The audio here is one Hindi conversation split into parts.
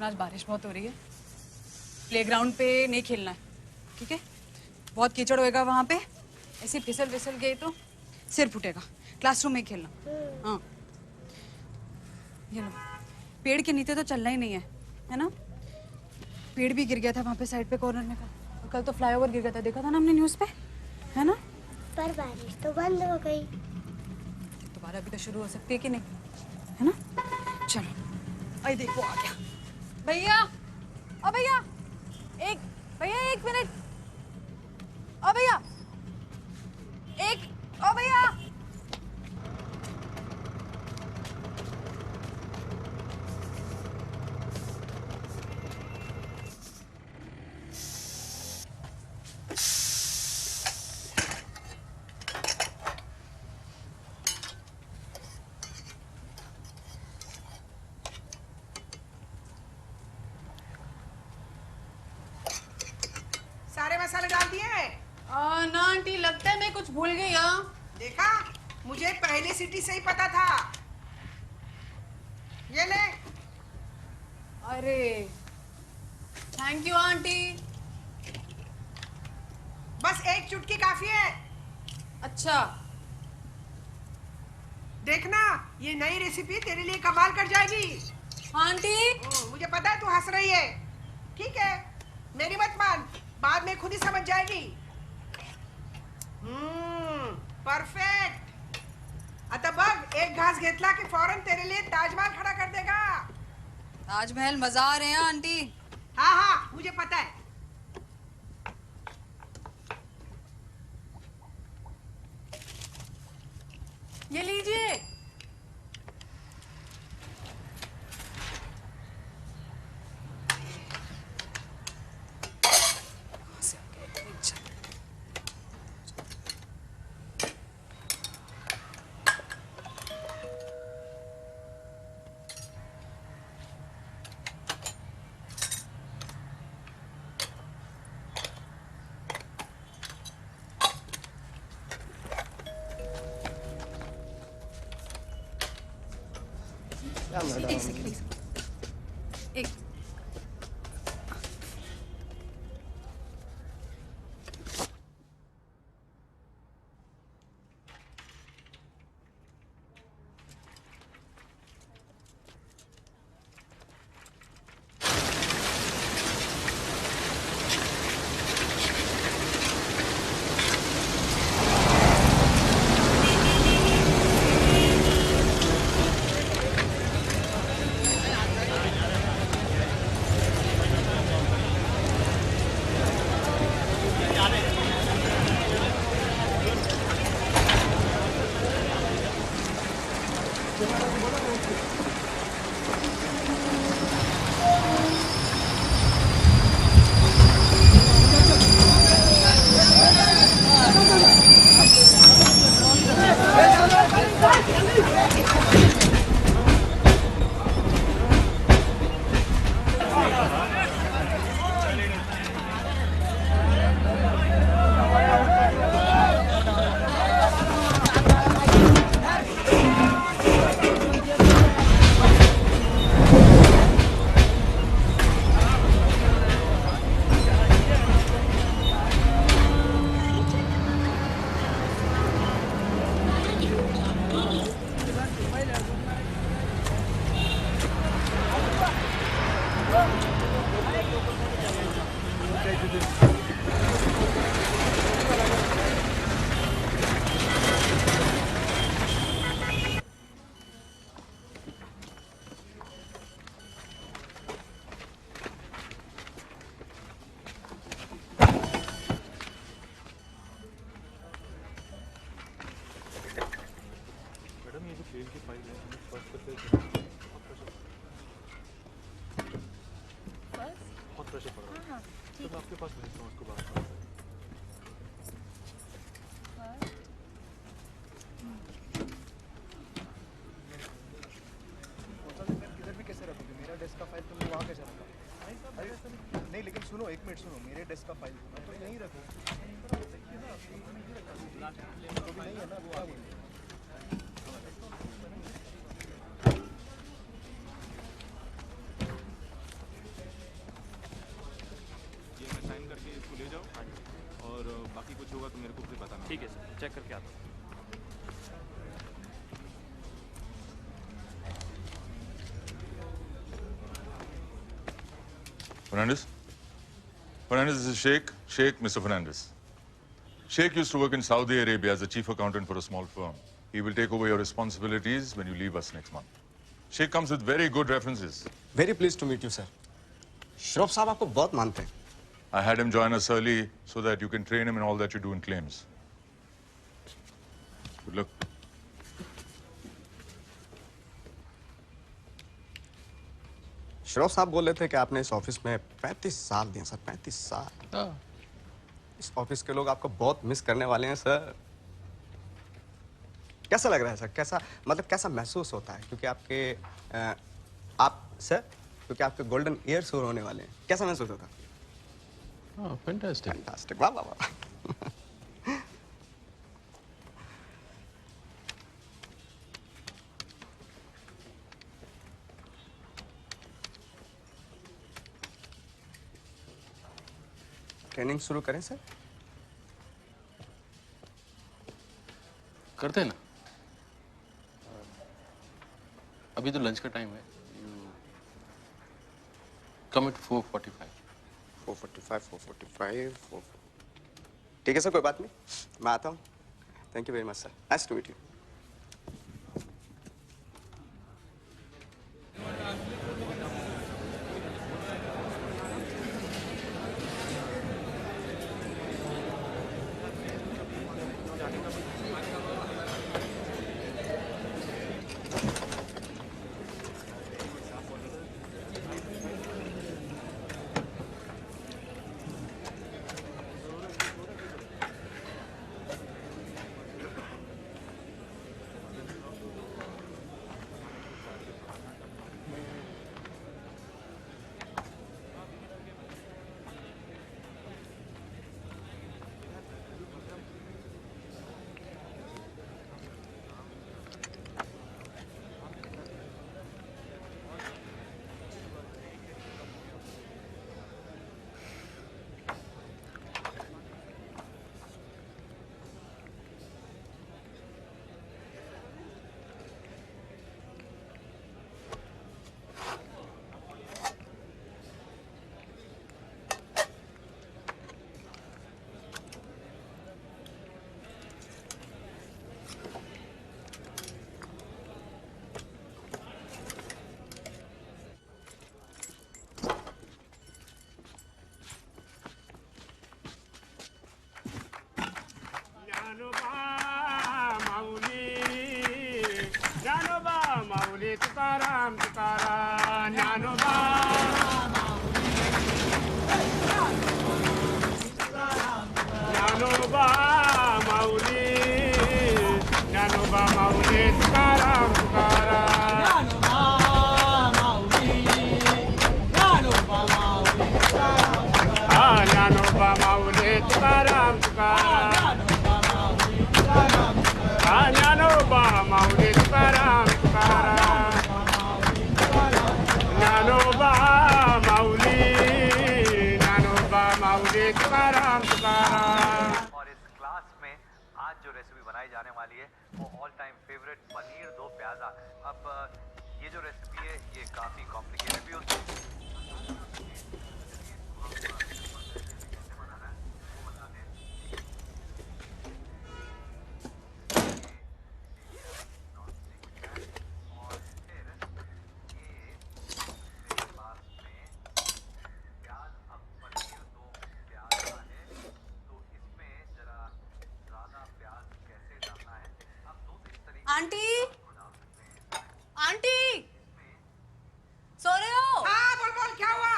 आज बारिश बहुत हो रही है, प्लेग्राउंड पे नहीं खेलना है, ठीक है? बहुत कीचड़ होएगा वहाँ पे, ऐसे फिसल फिसल गए तो सिर फूटेगा। क्लासरूम में ही खेलना। हाँ, ये लो, पेड़ के नीचे तो चलना ही नहीं है ना? पेड़ भी गिर गया था वहाँ पे साइड पे कॉर्नर में कल, और कल तो फ्लाईओवर गिर गया था, देखा था ना हमने न्यूज़ पे, है ना? पर बारिश तो बंद हो गई। दोबारा अभी तो शुरू हो सकती है कि नहीं, है ना? चलो, अरे देखो आ गया भैया। ओ भैया, एक मिनट। ओ भैया, ओ भैया। सारे मसाले डाल दिए? ना आंटी, लगता है मैं कुछ भूल गई। हाँ, देखा, मुझे पहली सीटी से ही पता था। ये ले। अरे थैंक यू आंटी। बस एक चुटकी काफी है। अच्छा, देखना, ये नई रेसिपी तेरे लिए कमाल कर जाएगी। आंटी। मुझे पता है तू हंस रही है। ठीक है, मेरी मत मान, बाद में खुद ही समझ जाएगी। परफेक्ट। आता बघ, एक घास घेतला की फौरन तेरे लिए ताजमहल खड़ा कर देगा। ताजमहल मजा आ रहे हैं आंटी। हाँ हाँ, मुझे पता है। ये लीजिए। एक सेकंड, एक नहीं लेकिन सुनो, एक मिनट सुनो, मेरे डेस्क का फाइल मैं तो यहीं रखूँ, तो भी नहीं है ना, वो क्या बोलिए। कुछ होगा तो मेरे को फिर बताना। ठीक है सर, चेक करके आता हूँ। Fernandez? Fernandez, this is Sheikh. Sheikh, Mr. Fernandez. Sheikh used to work in Saudi Arabia as a chief accountant for a small firm. He will take over your responsibilities when you leave us next month. Sheikh comes with very good references. Very pleased to meet you, sir. Shroff साहब आपको बहुत मानते हैं. I had him join us early so that you can train him in all that you do in claims. Good luck. Shroff साहब बोल रहे थे कि आपने इस ऑफिस में 35 साल दिए सर. 35 साल. इस ऑफिस के लोग आपको बहुत मिस करने वाले हैं सर. कैसा लग रहा है सर? कैसा मतलब कैसा महसूस होता है? क्योंकि क्योंकि आपके गोल्डन ईयर्स होने वाले हैं. कैसा महसूस होता है? फैंटास्टिक। फैंटास्टिक. वाह वाह वाह. ट्रेनिंग शुरू करें सर? करते हैं ना। अभी तो लंच का टाइम है। कम एट 4:45। 4:45. ठीक है सर, कोई बात नहीं, मैं आता हूँ. Thank you very much sir. Nice to meet you. Tukaram Tukaram Dnyanoba Dnyanoba Mauli Dnyanoba माऊली तुकाराम तुकाराम ज्ञानोबा माऊली तुकाराम तुकाराम ज्ञानोबा माऊली तुकाराम तुकाराम ज्ञानोबा माऊली ज्ञानोबा माऊली तुकाराम तुकाराम. और इस क्लास में आज जो रेसिपी बनाई जाने वाली है वो ऑल टाइम फेवरेट पनीर दो प्याजा. अब ये जो रेसिपी है ये काफ़ी कॉम्प्लिकेटेड भी होती है. आंटी, आंटी, सो रहे हो? हाँ बोल बोल, क्या हुआ?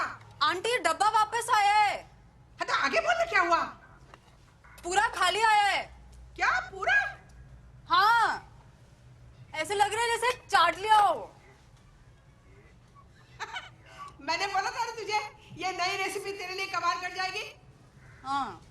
आंटी डब्बा वापस आया है. हाँ तो आगे बोल ना, क्या हुआ? पूरा खाली आया है. क्या पूरा? हाँ, ऐसे लग रहा है जैसे चाट लिया हो. मैंने बोला था ना तुझे, ये नई रेसिपी तेरे लिए कमाल कर जाएगी. हाँ.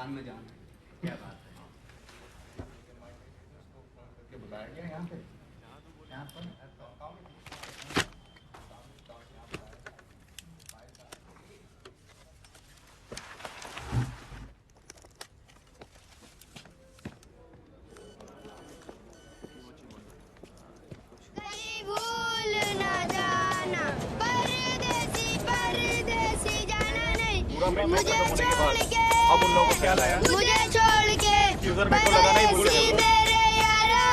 मैदान में जाना है। क्या बात है? बुलाया गया यहाँ पे? यहाँ पर कहीं भूल न जाना, परदेसी परदेसी जाना नहीं, मुझे छोड़ के, अब उन लोगों को क्या लाया? मुझे छोड़ के, यूजर मेरे को लगाना ही भूल परदेसी गए। मेरे यारा,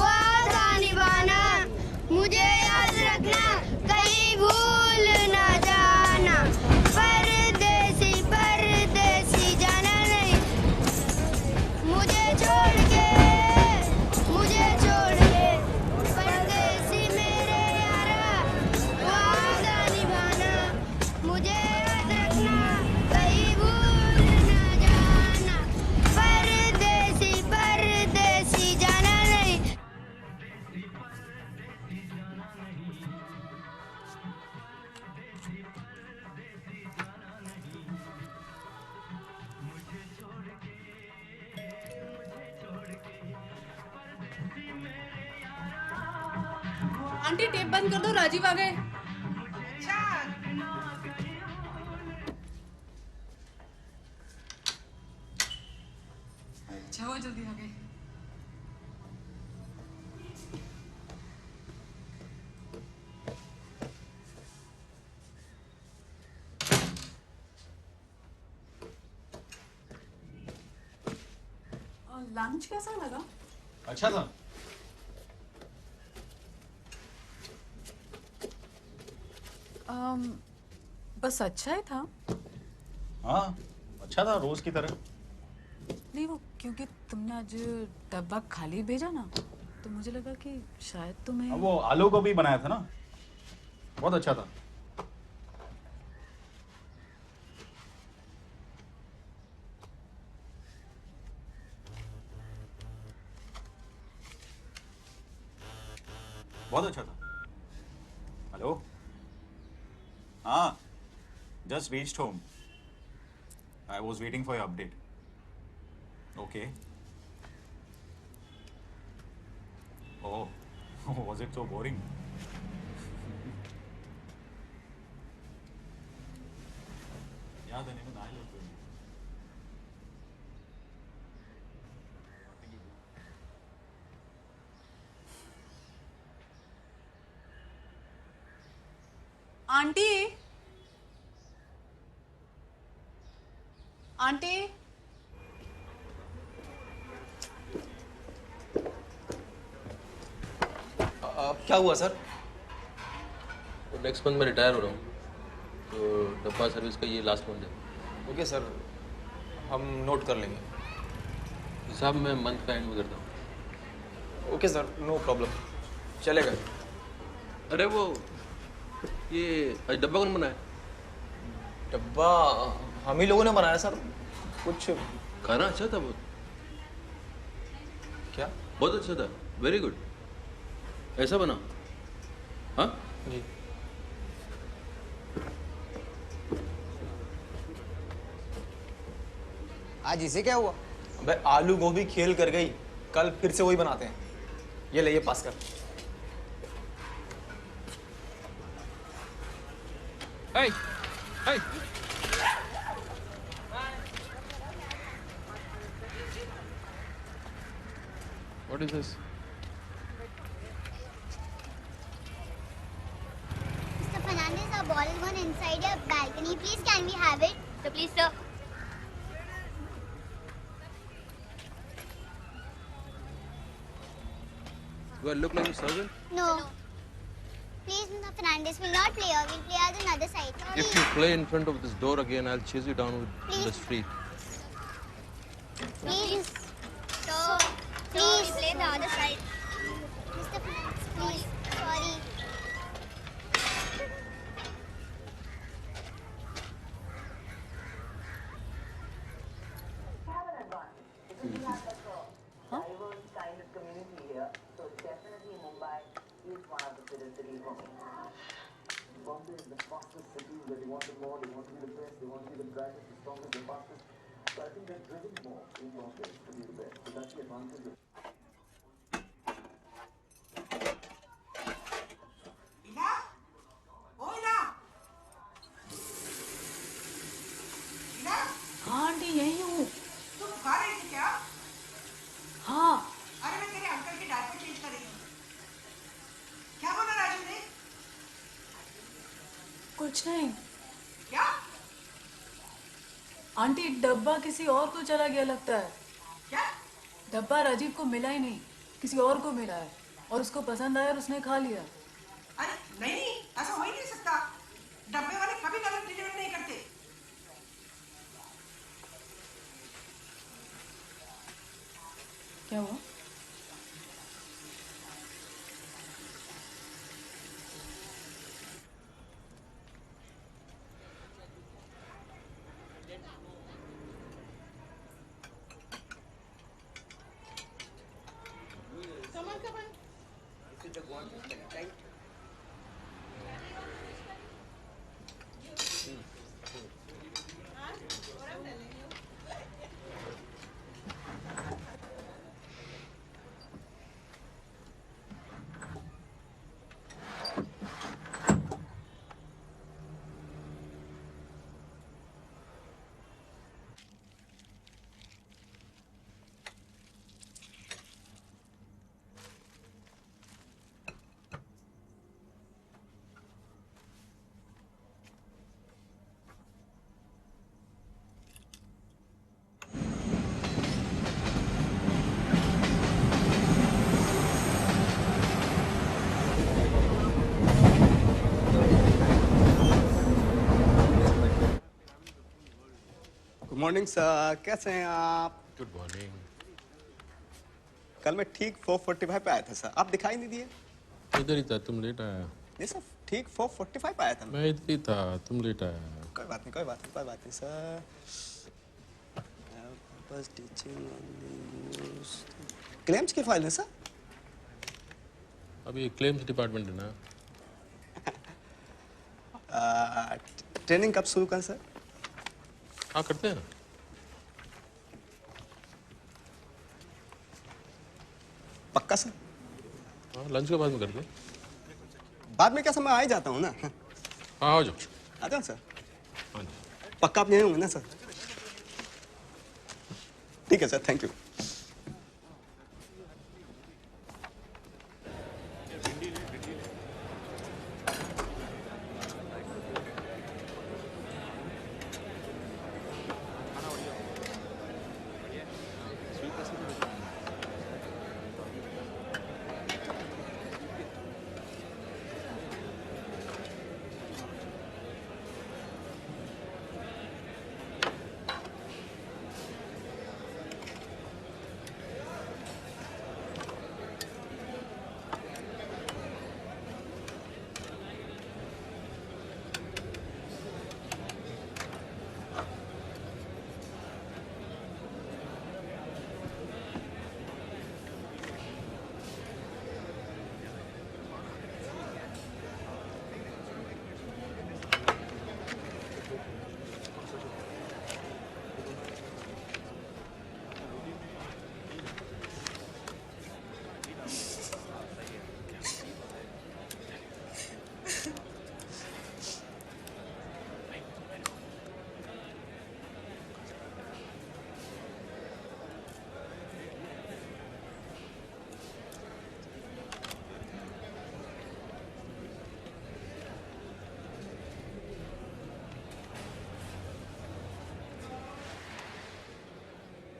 वादा निभाना, मुझे याद रखना, कहीं भूल न जाना, परदेसी परदेसी जाना नहीं, मुझे छोड़ के, परदेसी मेरे यारा, वादा निभाना, मुझे याद रखना, कहीं भूल न जाना, परदेसी परदेसी जाना नहीं। आंटी टेप बंद कर दो, राजीव आ गए। अच्छा अच्छा हुआ जल्दी आ गए। लंच कैसा लगा? अच्छा था। बस अच्छा ही था। हाँ अच्छा था, रोज की तरह। नहीं वो क्योंकि तुमने आज डब्बा खाली भेजा ना, तो मुझे लगा कि शायद तुम्हें वो आलू गोभी बनाया था ना, बहुत अच्छा था। बहुत अच्छा था। हेलो, हाँ, just reached home. I was waiting for your update. Okay. Oh, was it so boring? याद है नहीं, नाई लोग आंटी आंटी क्या हुआ सर? नेक्स्ट मंथ मैं रिटायर हो रहा हूँ, तो डब्बा सर्विस का ये लास्ट मंथ है। ओके सर, हम नोट कर लेंगे। हिसाब मैं मंथ का एंड में करता हूँ। ओके सर, नो प्रॉब्लम, चलेगा। अरे वो ये आज डब्बा कौन बनाया? डब्बा हम ही लोगों ने बनाया सर। कुछ खाना अच्छा था बहुत। क्या? बहुत अच्छा था, वेरी गुड। ऐसा बना? हाँ जी। आज इसे क्या हुआ? अबे आलू गोभी खेल कर गई, कल फिर से वही बनाते हैं। ये ले, ये पास कर। Hey! Hey! What is this? Mr. Fernandez, our ball is gone inside your balcony. Please, can we have it? So please, sir. Do I look like a servant? No. Please, Mr. Fernandez, we'll not play here. We'll play on another side. If you play in front of this door again, I'll chase you down with the street. Please. So, please. Play the other side. Mr. Fernandez, please. Sorry. इला, ओ इला, इला, हाँ आंटी यही हूँ। तू बुखा रही थी क्या? हाँ अरे मैं तेरे अंकल की डायपर चेंज कर रही हूँ। क्या बोला राजू ने? कुछ नहीं क्या? आंटी, डब्बा किसी और को चला गया लगता है। क्या? डब्बा राजीव को मिला ही नहीं, किसी और को मिला है और उसको पसंद आया और उसने खा लिया। अरे नहीं, ऐसा हो ही नहीं सकता। डब्बे वाले कभी गलत डिलीवरी नहीं करते। क्या हुआ? गुड मॉर्निंग सर, कैसे हैं आप? Good morning. कल मैं ठीक 4:45 पे आया था सर, आप दिखाई नहीं दिए। इधर ही था, तुम लेट आया। नहीं सर, ठीक 4:45 पे आया था मैं इधर ही था, तुम लेट आया। कोई बात नहीं, कोई बात नहीं, कोई बात नहीं सर। बस टीचिंग क्लेम्स की फाइल है सर। अभी क्लेम्स डिपार्टमेंट है ना। ट्रेनिंग कब शुरू करें सर? हाँ करते हैं ना। पक्का सर? हाँ लंच के बाद में करते हैं। बाद में क्या सर, मैं आ ही जाता हूँ ना। हाँ आ जाओ। आ जाओ सर। हाँ जी। पक्का आप यहीं होंगे ना सर? ठीक है सर, थैंक यू।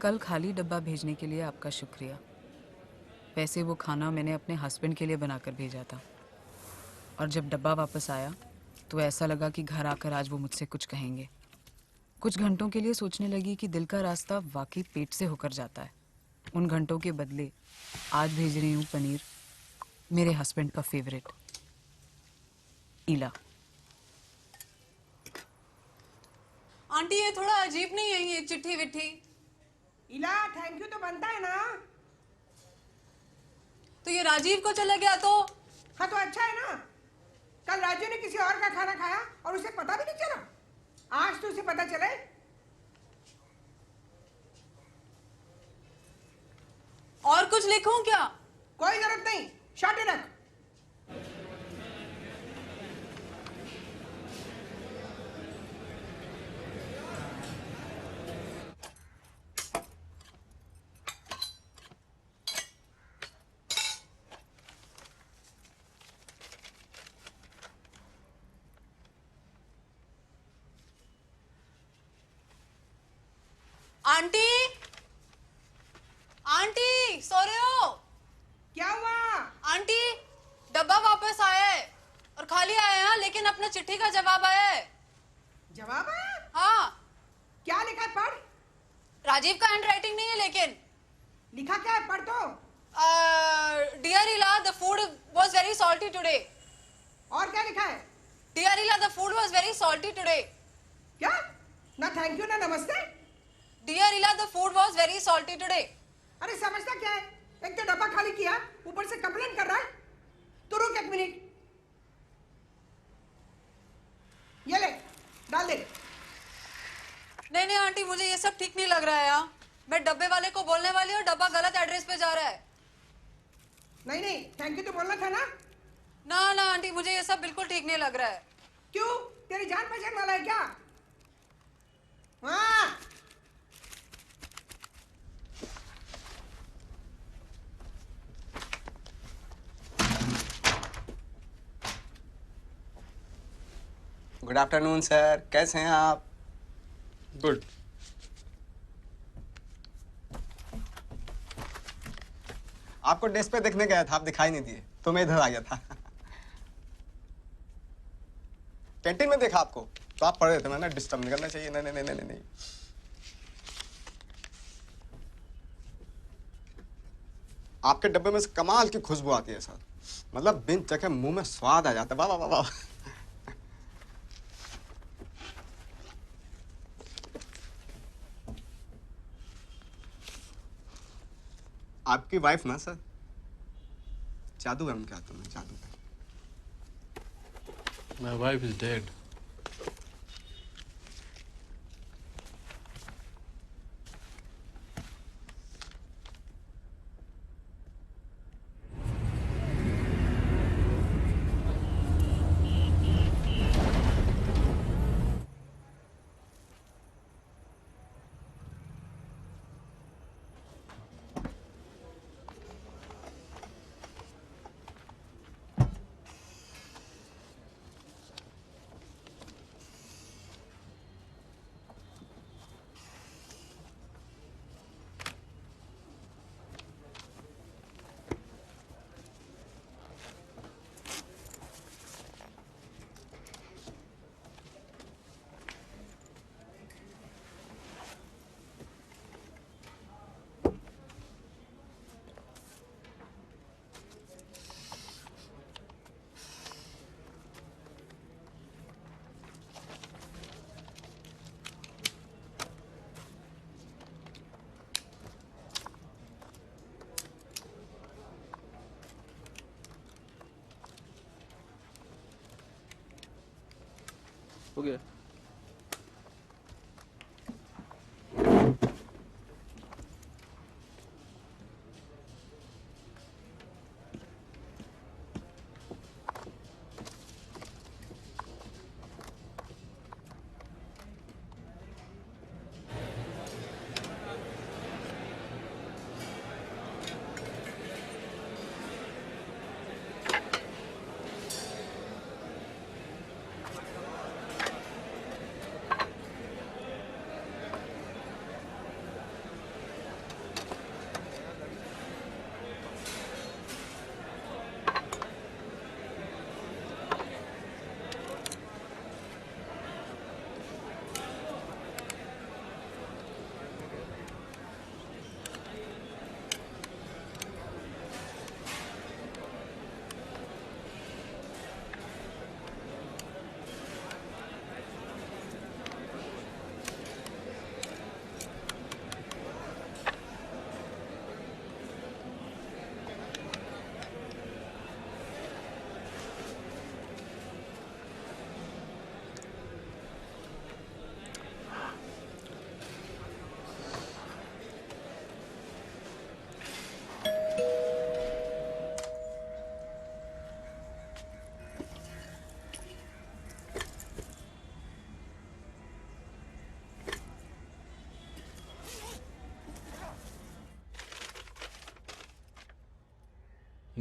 कल खाली डब्बा भेजने के लिए आपका शुक्रिया। वैसे वो खाना मैंने अपने हस्बैंड के लिए बनाकर भेजा था, और जब डब्बा वापस आया तो ऐसा लगा कि घर आकर आज वो मुझसे कुछ कहेंगे। कुछ घंटों के लिए सोचने लगी कि दिल का रास्ता वाकई पेट से होकर जाता है। उन घंटों के बदले आज भेज रही हूँ पनीर, मेरे हस्बैंड का फेवरेट। ईला। आंटी ये थोड़ा अजीब नहीं है ये चिट्ठी विट्ठी? इला, थैंक यू तो बनता है ना। तो ये राजीव को चला गया तो? हाँ तो अच्छा है ना। कल राजू ने किसी और का खाना खाया और उसे पता भी नहीं चला। आज तो उसे पता चले। और कुछ लिखूं क्या? कोई जरूरत नहीं, शॉर्ट रख। आंटी, आंटी सो रहे हो? क्या हुआ? आंटी, डब्बा वापस आया है और खाली आया है, लेकिन अपना चिट्ठी का जवाब आया है। जवाब आया? हाँ। क्या लिखा है पढ़? राजीव का हैंड राइटिंग नहीं है, लेकिन लिखा क्या है पढ़ तो। डियर इला, the food was very salty today. और क्या लिखा है? डियर इला, the food was very salty today. क्या? ना थैंक यू ना नमस्ते। डियर इला, the food was very salty today. अरे समझता क्या है? एक तो डब्बा खाली किया, ऊपर से कंप्लेंट कर रहा है। तो रुक एक मिनट, ये ले डाल दे। नहीं नहीं आंटी, मुझे ये सब ठीक नहीं लग रहा है यार। मैं डब्बे वाले को बोलने वाली हूँ, डब्बा गलत एड्रेस पे जा रहा है। नहीं नहीं, थैंक यू तो बोलना था ना। ना ना आंटी, मुझे ये सब बिल्कुल ठीक नहीं लग रहा है। क्यों? तेरी जान पहचान वाला है क्या? हाँ। गुड आफ्टरनून सर, कैसे हैं आप? गुड। आपको डेस्क पे देखने गया था, आप दिखाई नहीं दिए तो मैं इधर आ गया था। कैंटीन में देखा आपको तो आप पढ़ रहे थे, मैंने डिस्टर्ब नहीं करना चाहिए। नहीं नहीं नहीं नहीं नहीं। आपके डब्बे में से कमाल की खुशबू आती है सर, मतलब बिन चखे मुंह में स्वाद आ जाता है। वाह वाह वाह वाह। आपकी वाइफ ना सर, जादू है उनके हाथों में, जादू है। My wife is dead. हो गया।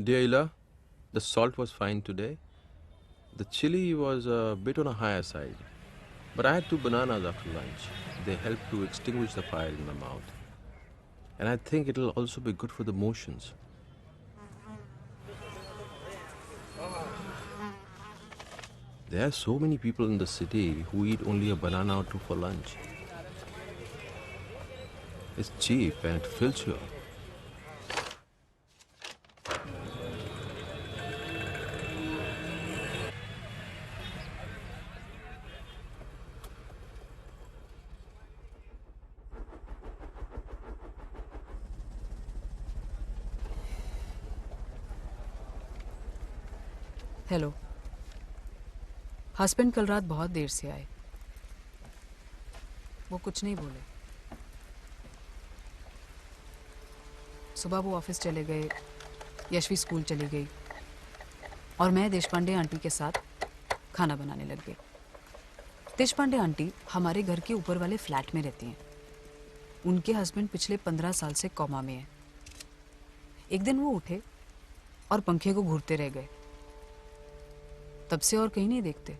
Dear Ila, the salt was fine today. The chili was a bit on a higher side. But I had 2 bananas after lunch. They helped to extinguish the fire in my mouth. And I think it'll also be good for the motions. There are so many people in the city who eat only a banana or 2 for lunch. It's cheap and it fills you up. Hello. Husband कल रात बहुत देर से आए। वो कुछ नहीं बोले। सुबह वो ऑफिस चले गए, यशवी स्कूल चली गई और मैं देशपांडे आंटी के साथ खाना बनाने लग गई। देशपांडे आंटी हमारे घर के ऊपर वाले फ्लैट में रहती हैं। उनके हस्बैंड पिछले 15 साल से कोमा में है। एक दिन वो उठे और पंखे को घूरते रह गए। तब से और कहीं नहीं देखते।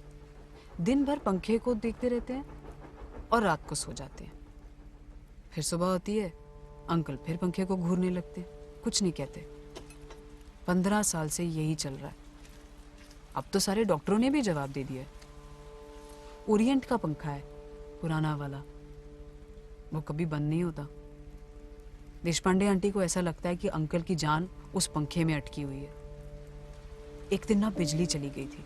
दिन भर पंखे को देखते रहते हैं और रात को सो जाते हैं। फिर सुबह होती है, अंकल फिर पंखे को घूरने लगते, कुछ नहीं कहते। 15 साल से यही चल रहा है। अब तो सारे डॉक्टरों ने भी जवाब दे दिया। ओरिएंट का पंखा है, पुराना वाला, वो कभी बंद नहीं होता। देशपांडे आंटी को ऐसा लगता है कि अंकल की जान उस पंखे में अटकी हुई है। एक दिन ना बिजली चली गई थी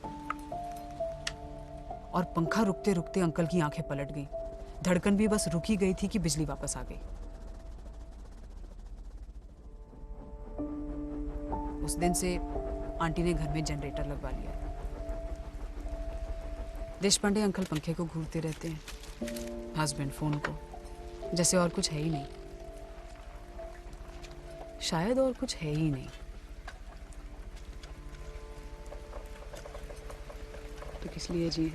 और पंखा रुकते रुकते अंकल की आंखें पलट गईं। धड़कन भी बस रुकी गई थी कि बिजली वापस आ गई। उस दिन से आंटी ने घर में जनरेटर लगवा लिया है। देशपांडे अंकल पंखे को घूरते रहते हैं, हस्बैंड फोन को, जैसे और कुछ है ही नहीं। शायद और कुछ है ही नहीं। तो किस लिए जी?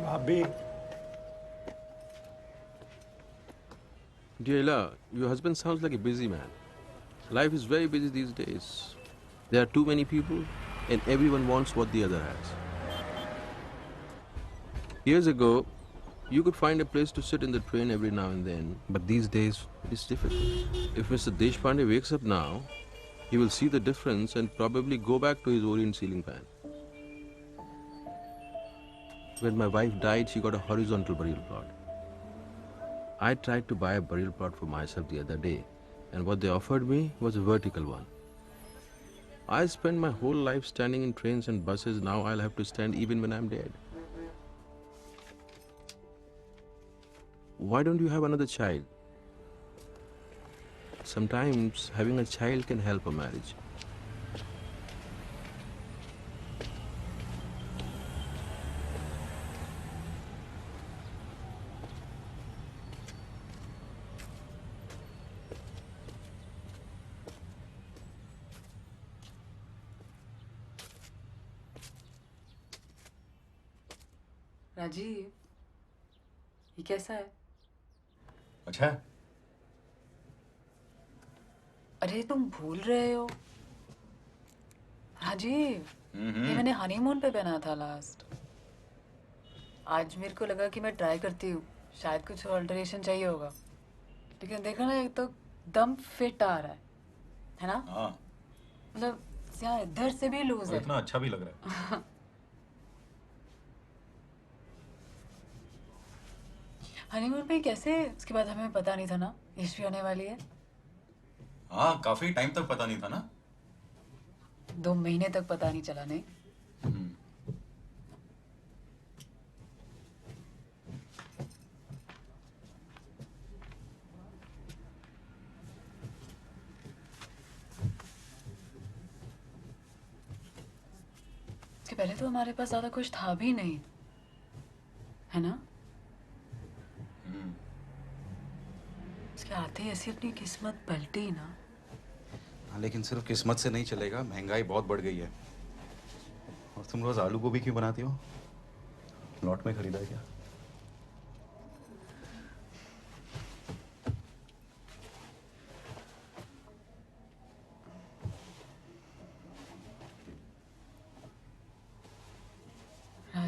भाभी। Dear Ella, your husband sounds like a busy man. Life is very busy these days. There are too many people and everyone wants what the other has. Years ago, you could find a place to sit in the train every now and then, but these days it's difficult. If Mr. Deshpande wakes up now, he will see the difference and probably go back to his Orient ceiling fan. When my wife died, she got a horizontal burial plot. I tried to buy a burial plot for myself the other day, and what they offered me was a vertical one. I spent my whole life standing in trains and buses. Now I'll have to stand even when I'm dead. Why don't you have another child? Sometimes having a child can help a marriage. Rajiv, ये कैसा है? अच्छा। अरे तुम भूल रहे हो राजीव, ये मैंने हनीमून पे पहना था लास्ट। आज मेरे को लगा कि मैं ट्राई करती हूँ, शायद कुछ ऑल्टरेशन चाहिए होगा। लेकिन देखो ना, एक तो दम फिट आ रहा है ना? हाँ। मतलब यहाँ इधर से भी लूज है। इतना अच्छा भी लग रहा है। हनीमून पे कैसे? उसके बाद हमें पता नहीं था ना यशवी आने वाली है। हाँ, काफी टाइम तक पता नहीं था ना। 2 महीने तक पता नहीं चला। नहीं इसके पहले तो हमारे पास ज्यादा कुछ था भी नहीं, है ना? इसके आते ही ऐसी अपनी किस्मत पलटी ना। हाँ, लेकिन सिर्फ किस्मत से नहीं चलेगा। महंगाई बहुत बढ़ गई है। और तुम रोज आलू गोभी क्यों बनाती हो? लॉट में खरीदा है क्या?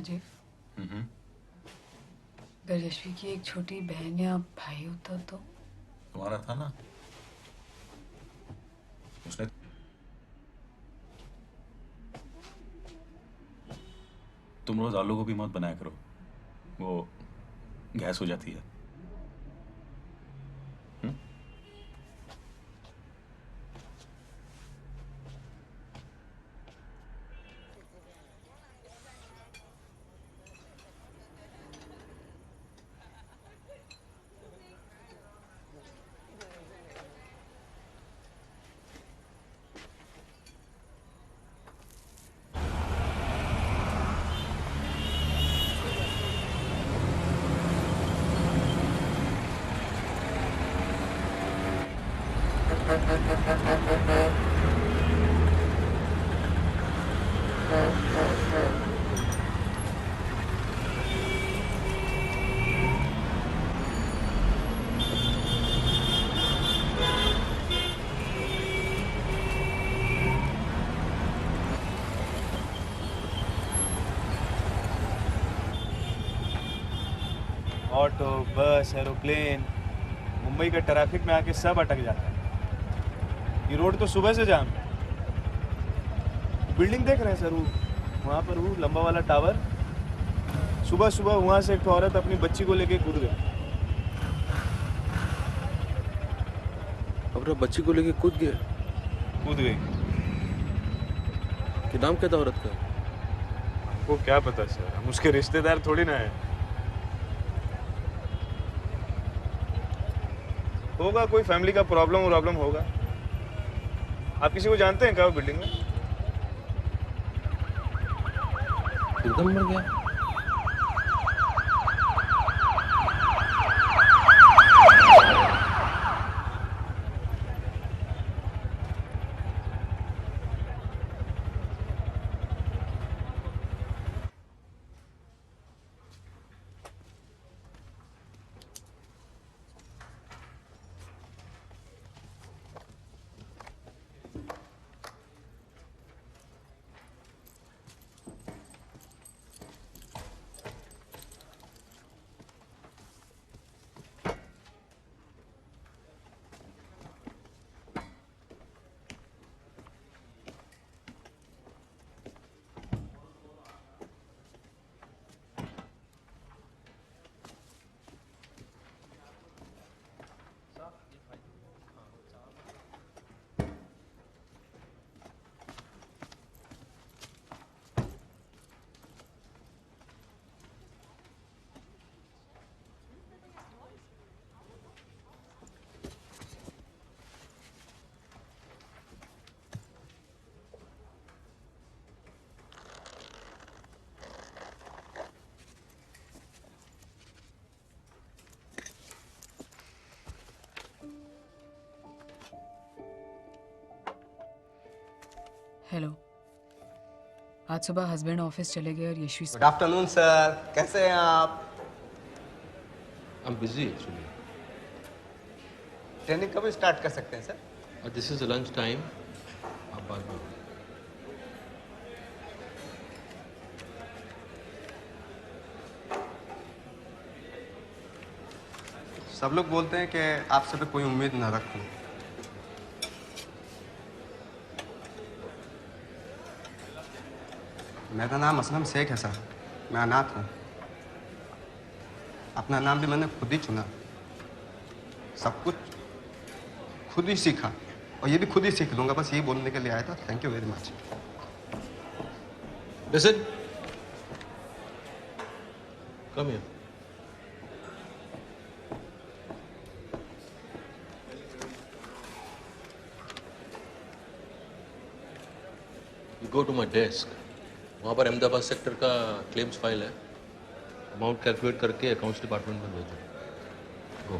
राजीव, अगर यशवी की एक छोटी बहन या भाई होता तो? तुम्हारा था ना, उसने। तुम रोज आलू गोभी मत बनाया करो, वो गैस हो जाती है। ऑटो, बस, एरोप्लेन, मुंबई के ट्रैफिक में आके सब अटक जाता है। ये रोड तो सुबह से जाम है। बिल्डिंग देख रहे हैं सर, वो वहाँ पर वो लंबा वाला टावर, सुबह सुबह वहाँ से एक औरत अपनी बच्ची को लेके कूद गई। अपना बच्ची को लेके कूद गए? कूद गई। कि नाम क्या था औरत का? वो क्या पता सर, हम उसके रिश्तेदार थोड़ी ना है। होगा कोई फैमिली का प्रॉब्लम होगा। आप किसी को जानते हैं क्या वो बिल्डिंग में? एकदम मर गया। हेलो, आज सुबह हस्बैंड ऑफिस चले गए और यशवी। गुड आफ्टरनून सर, कैसे हैं आप? I'm busy actually. ट्रेनिंग कब स्टार्ट कर सकते हैं sir? This is the lunch time. आप बाद में। सब लोग बोलते हैं कि आपसे पे कोई उम्मीद ना रखूं। मेरा नाम असलम शेख है सर, मैं अनाथ हूँ। अपना नाम भी मैंने खुद ही चुना, सब कुछ खुद ही सीखा और ये भी खुद ही सीख लूँगा, बस यही बोलने के लिए आया था। Thank you very much. Listen. Come here. You go to my desk. वहाँ पर अहमदाबाद सेक्टर का क्लेम्स फाइल है। अमाउंट कैलकुलेट करके अकाउंट्स डिपार्टमेंट में भेजो। Go.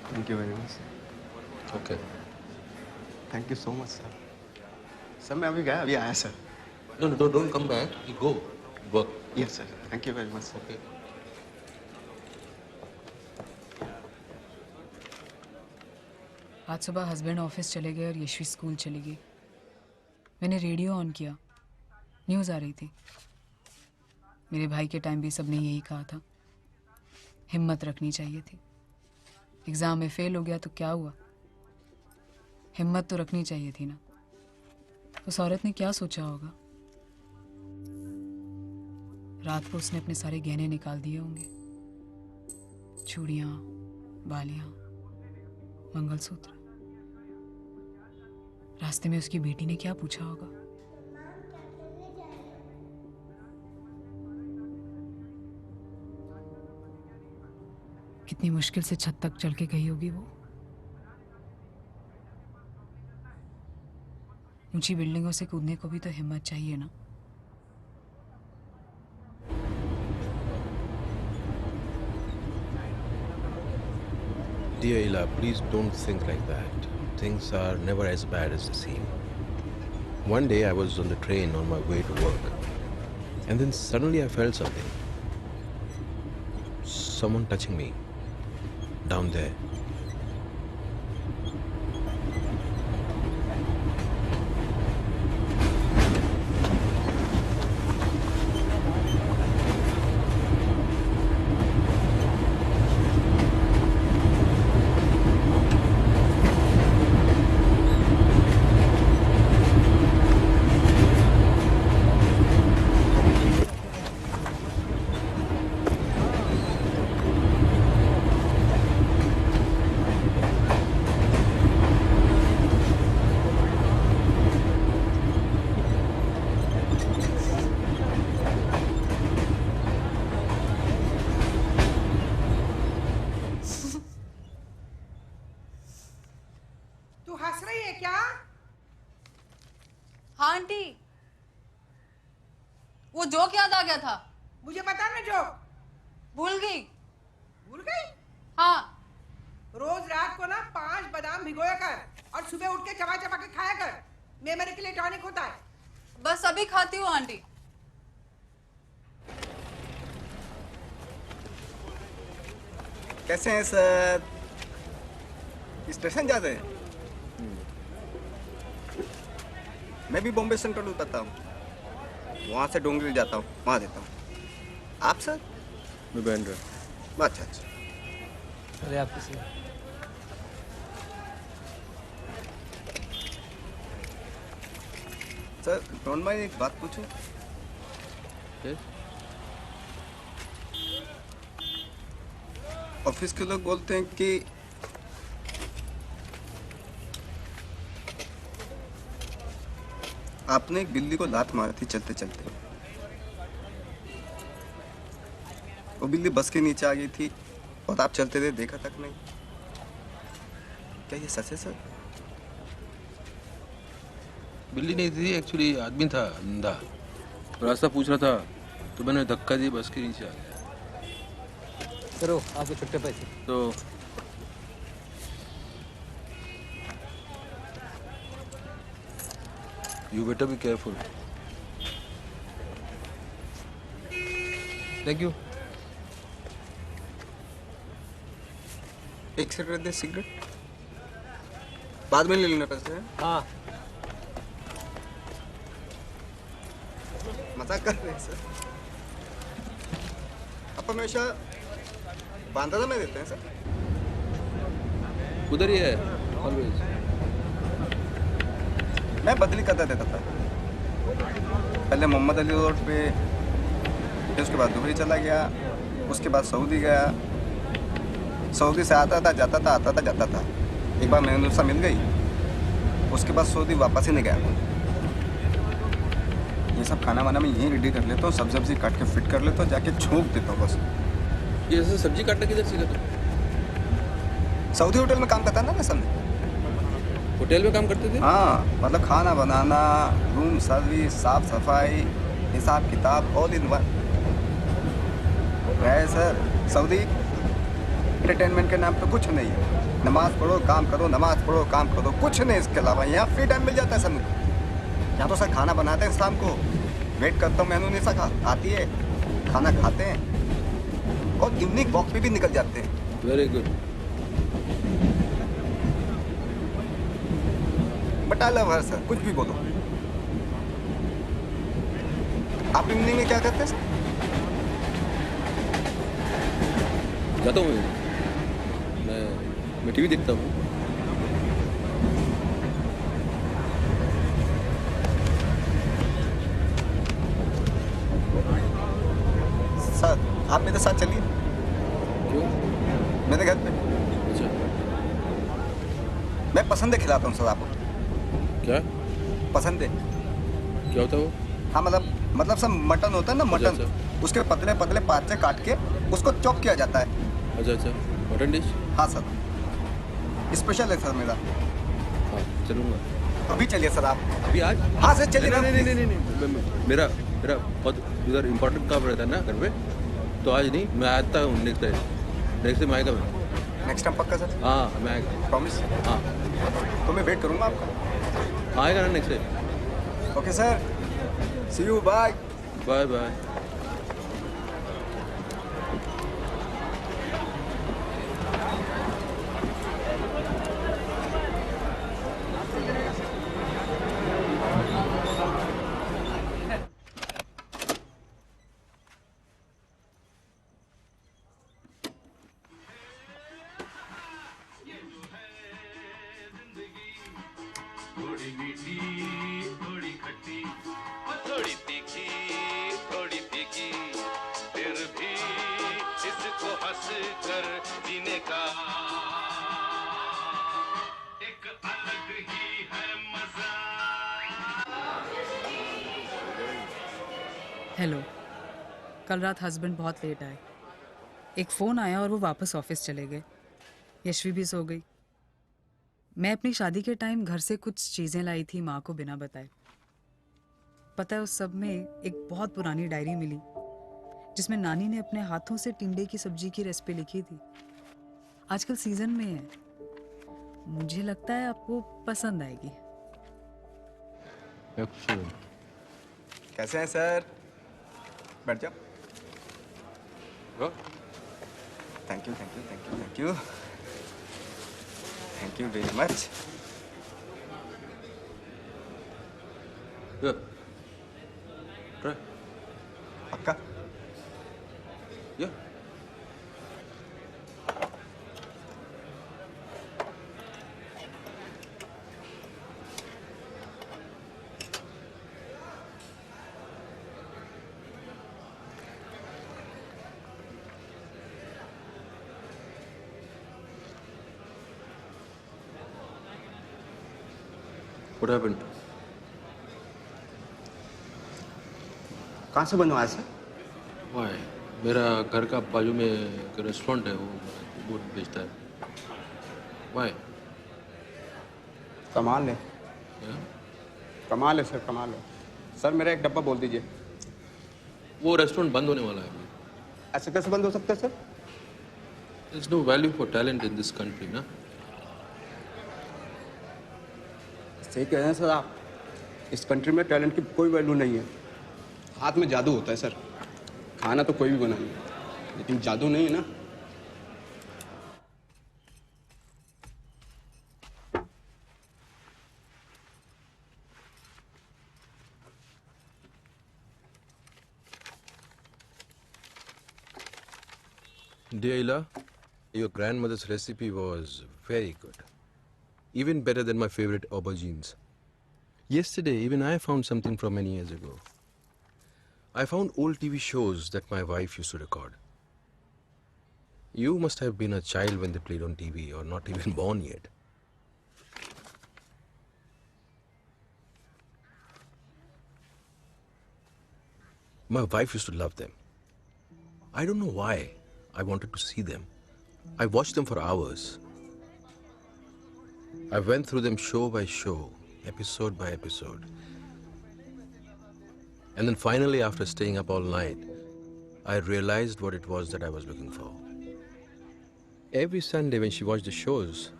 Thank you very much. Okay. Thank you so much sir. Sir मैं अभी गया, अभी आया sir. No, don't come back. You go. Work. Yes sir. Thank you very much. Okay. आज सुबह हस्बैंड ऑफिस चले गए और यशवी स्कूल चली गई। मैंने रेडियो ऑन किया, न्यूज़ आ रही थी। मेरे भाई के टाइम भी सबने यही कहा था, हिम्मत रखनी चाहिए थी। एग्जाम में फेल हो गया तो क्या हुआ, हिम्मत तो रखनी चाहिए थी ना। उस औरत ने क्या सोचा होगा? रात को उसने अपने सारे गहने निकाल दिए होंगे, चूड़ियां, बालियां, मंगलसूत्र। रास्ते में उसकी बेटी ने क्या पूछा होगा? कितनी मुश्किल से छत तक चल के गई होगी वो। ऊंची बिल्डिंगों से कूदने को भी तो हिम्मत चाहिए ना। Dear Ila, please don't think like that. Things are never as bad as they seem. One day I was on the train on my way to work, and then suddenly I felt something. Someone touching me down there. तू हंस रही है क्या? हाँ आंटी, वो जोक याद आ गया था। मुझे बता ना जोक। भूल गई। भूल गई? हाँ। रोज रात को ना 5 बादाम भिगोया कर और सुबह उठ के चबा चबा के खाया कर। मेरे के लिए टॉनिक होता है। बस अभी खाती हूँ आंटी। कैसे हैं सर? स्टेशन जाते हैं? मैं भी बॉम्बे सेंट्रल उतरता हूँ, वहाँ से डोंगरी जाता हूँ, वहाँ देता हूँ। आप सर? मैं बैंड्रा। अच्छा अच्छा। अरे आप किसी सर डोंट माइंड एक बात पूछूं? ऑफिस के लोग बोलते हैं कि आपने एक बिल्ली को लात मारी थी चलते चलते। वो बिल्ली बस के नीचे आ गई थी और आप चलते थे, देखा तक नहीं। क्या ये सच है सर? बिल्ली नहीं थी, एक्चुअली आदमी था, अंधा। रास्ता पूछ रहा था तो मैंने धक्का दी, बस के नीचे आ गया। करो आपके छुट्टे पैसे। तो you better be careful. Thank you. एक सिगरेट दे। सिगरेट बाद में ले लेना पैसे। हाँ मजाक कर रहे हैं सर? आप हमेशा बांद्रा में देते हैं सर? उधर ही है ऑलवेज। मैं बदली करता देता था, पहले मोहम्मद अली रोड पे, फिर उसके बाद दुबई चला गया, उसके बाद सऊदी गया। सऊदी से आता था जाता था, आता था जाता था। एक बार मैंने उससे मिल गई, उसके बाद सऊदी वापस ही नहीं गया। ये सब खाना वाना मैं यहीं रेडी कर लेता हूँ, सब्जी काट के फिट कर लेता हूँ, जाके छोंक देता हूँ बस। ये ऐसे सब्जी काटना किधर सीखा तुम? सऊदी होटल में काम करता ना सामने। होटल में काम करते थे? हाँ, मतलब खाना बनाना, रूम सर्विस, साफ सफाई, हिसाब किताब, ऑल इन वन है सर। सऊदी एंटरटेनमेंट के नाम पे कुछ नहीं है। नमाज पढ़ो काम करो, नमाज पढ़ो काम करो, कुछ नहीं इसके अलावा। यहाँ फ्री टाइम मिल जाता है सर मुझे। यहाँ तो सर खाना बनाते हैं शाम को, वेट करता हूँ मेनू नहीं सका आती है, खाना खाते हैं और इवनिंग वॉक पे भी निकल जाते हैं। Very good. But I love her sir, कुछ भी बोलो। आप इवनिंग में क्या करते हैं सर? जाता हूँ मैं टीवी देखता हूँ। सर आप मेरे साथ चलिए। क्यों? मेरे घर पे। अच्छा। मैं पसंदे खिलाता हूँ सर आपको। क्या? पसंदे। क्या होता है वो? हाँ मतलब सर मटन होता है ना, मटन। उसके पतले पतले पार्चे काट के उसको चॉप किया जाता है। अच्छा मटन डिश। हाँ सर, स्पेशल है सर मेरा। हाँ चलूँगा। अभी चलिए सर आप। अभी आज? हाँ सर चलिए। नहीं, मेरा बहुत उधर इम्पोर्टेंट काम रहता है ना घर पे, तो आज नहीं, मैं आता हूँ नेक्स्ट टाइम आएगा मैं। नेक्स्ट टाइम पक्का सर? हाँ मैं आएगा। प्रॉमिस? हाँ। तो मैं वेट करूँगा आपका। आएगा ना next time. Okay sir, see you, bye. Bye bye. थोड़ी मीठी थोड़ी खट्टी थोड़ी तीखी थोड़ी फीकी, फिर भी इसको हंस कर जीने का एक अलग ही है मजा। हेलो। कल रात हस्बैंड बहुत लेट आए। एक फ़ोन आया और वो वापस ऑफिस चले गए। यशवी भी सो गई। मैं अपनी शादी के टाइम घर से कुछ चीज़ें लाई थी माँ को बिना बताए। पता है उस सब में एक बहुत पुरानी डायरी मिली जिसमें नानी ने अपने हाथों से टिंडे की सब्जी की रेसिपी लिखी थी। आजकल सीजन में है, मुझे लगता है आपको पसंद आएगी। कैसे हैं सर? बैठ जाओ। Thank you very much. पक्का? Yeah. What happened? कहाँ से बनवाया सर? Why? मेरा घर का बाजू में एक रेस्टोरेंट है, वो बहुत बेचता है। Why? कमाल है। Yeah? कमाल है सर, कमाल है। सर मेरा एक डब्बा बोल दीजिए। वो रेस्टोरेंट बंद होने वाला है अभी। ऐसे कैसे बंद हो सकता है sir? There's no value for talent in this country, ना? सही कह रहे हैं सर आप। इस कंट्री में टैलेंट की कोई वैल्यू नहीं है। हाथ में जादू होता है सर। खाना तो कोई भी बना ले, लेकिन जादू नहीं है ना। Dear Ila, your grandmother's recipe was very good. Even better than my favorite aubergines. Yesterday, even I found something from many years ago. I found old TV shows that my wife used to record. You must have been a child when they played on TV, or not even born yet. My wife used to love them. I don't know why I wanted to see them. I watched them for hours. I went through them show by show, episode by episode. And then finally, after staying up all night, I realized what it was that I was looking for. Every Sunday when she watched the shows,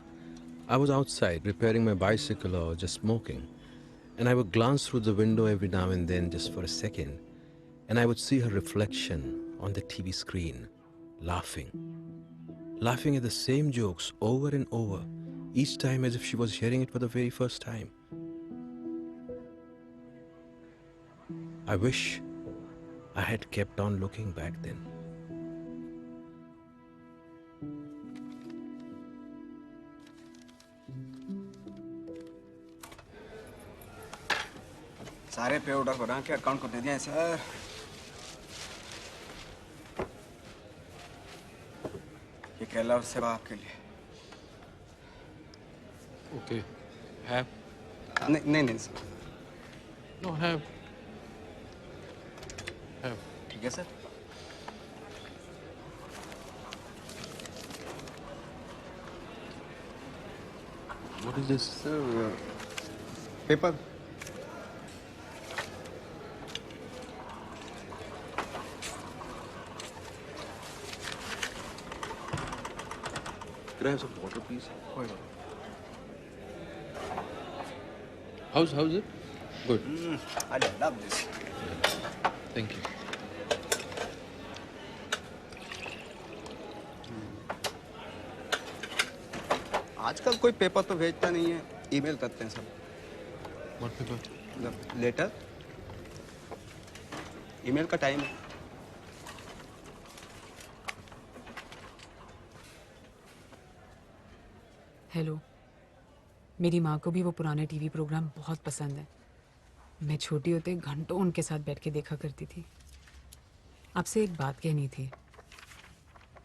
I was outside repairing my bicycle or just smoking. And I would glance through the window every now and then just for a second, and I would see her reflection on the TV screen, laughing at the same jokes over and over, each time as if she was hearing it for the very first time. I wish I had kept on looking back then. सारे पे ऑर्डर बना के अकाउंट को दे दिए सर। ये केला उससे आपके लिए। Okay. Have. नहीं नहीं सर। No, have. Have. ठीक है sir. What is this? Sir, paper. Can I have some water, please? Wait. How's it? Good. I love this. Thank you. आजकल कोई पेपर तो भेजता नहीं है, ईमेल करते हैं सब। What paper? मतलब लेटर। ईमेल का टाइम है। हेलो, मेरी माँ को भी वो पुराने टीवी प्रोग्राम बहुत पसंद है। मैं छोटी होते घंटों उनके साथ बैठ के देखा करती थी। आपसे एक बात कहनी थी।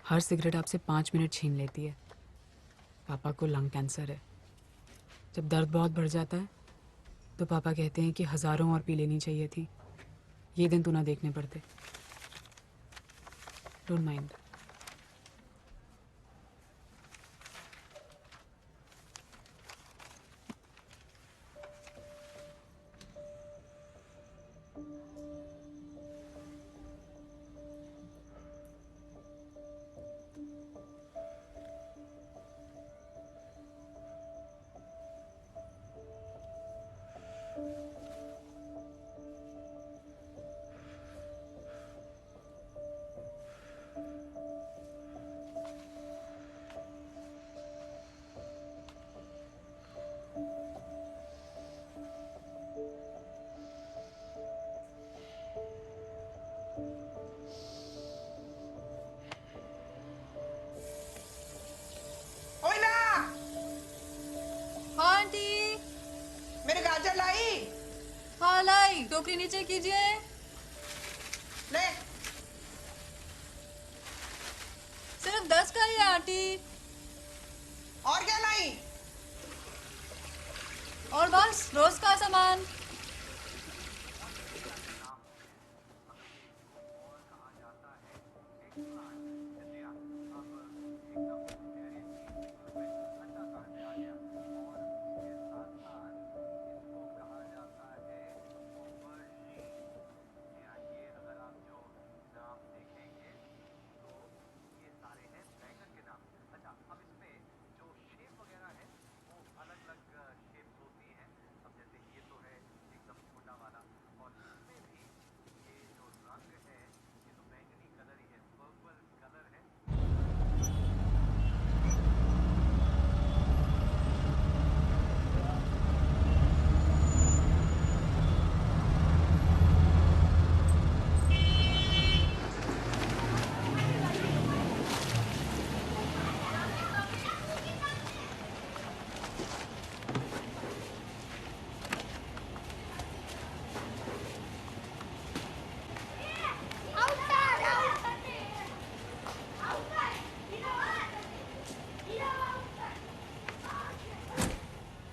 हर सिगरेट आपसे 5 मिनट छीन लेती है। पापा को लंग कैंसर है। जब दर्द बहुत बढ़ जाता है तो पापा कहते हैं कि हज़ारों और पी लेनी चाहिए थी। ये दिन तो ना देखने पड़ते। Don't mind. ओइला, हाँ आंटी। मेरे गाजर लाई। हाँ लाई। टोकरी नीचे कीजिए। ले। सिर्फ 10 का ही है आंटी। और क्या लाई? और बस रोज का सामान।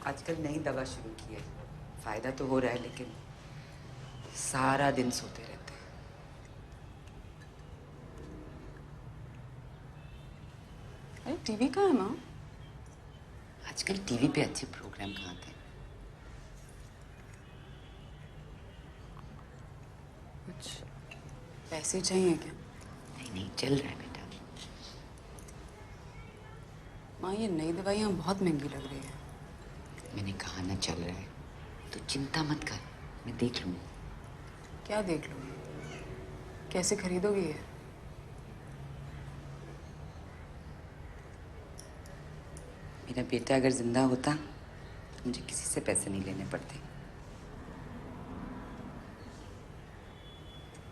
आजकल नई दवा शुरू की है। फायदा तो हो रहा है लेकिन सारा दिन सोते रहते हैं। अरे टीवी कहाँ है माँ? आजकल टीवी पे अच्छे प्रोग्राम कहाँ थे? कुछ पैसे चाहिए क्या? नहीं नहीं, चल रहा है बेटा। माँ ये नई दवाइयाँ बहुत महंगी लग रही है। मैंने कहा ना चल रहा है, तो चिंता मत कर, मैं देख लूँगी। क्या देख लूँगी? कैसे खरीदोगी ये? मेरा बेटा अगर जिंदा होता तो मुझे किसी से पैसे नहीं लेने पड़ते।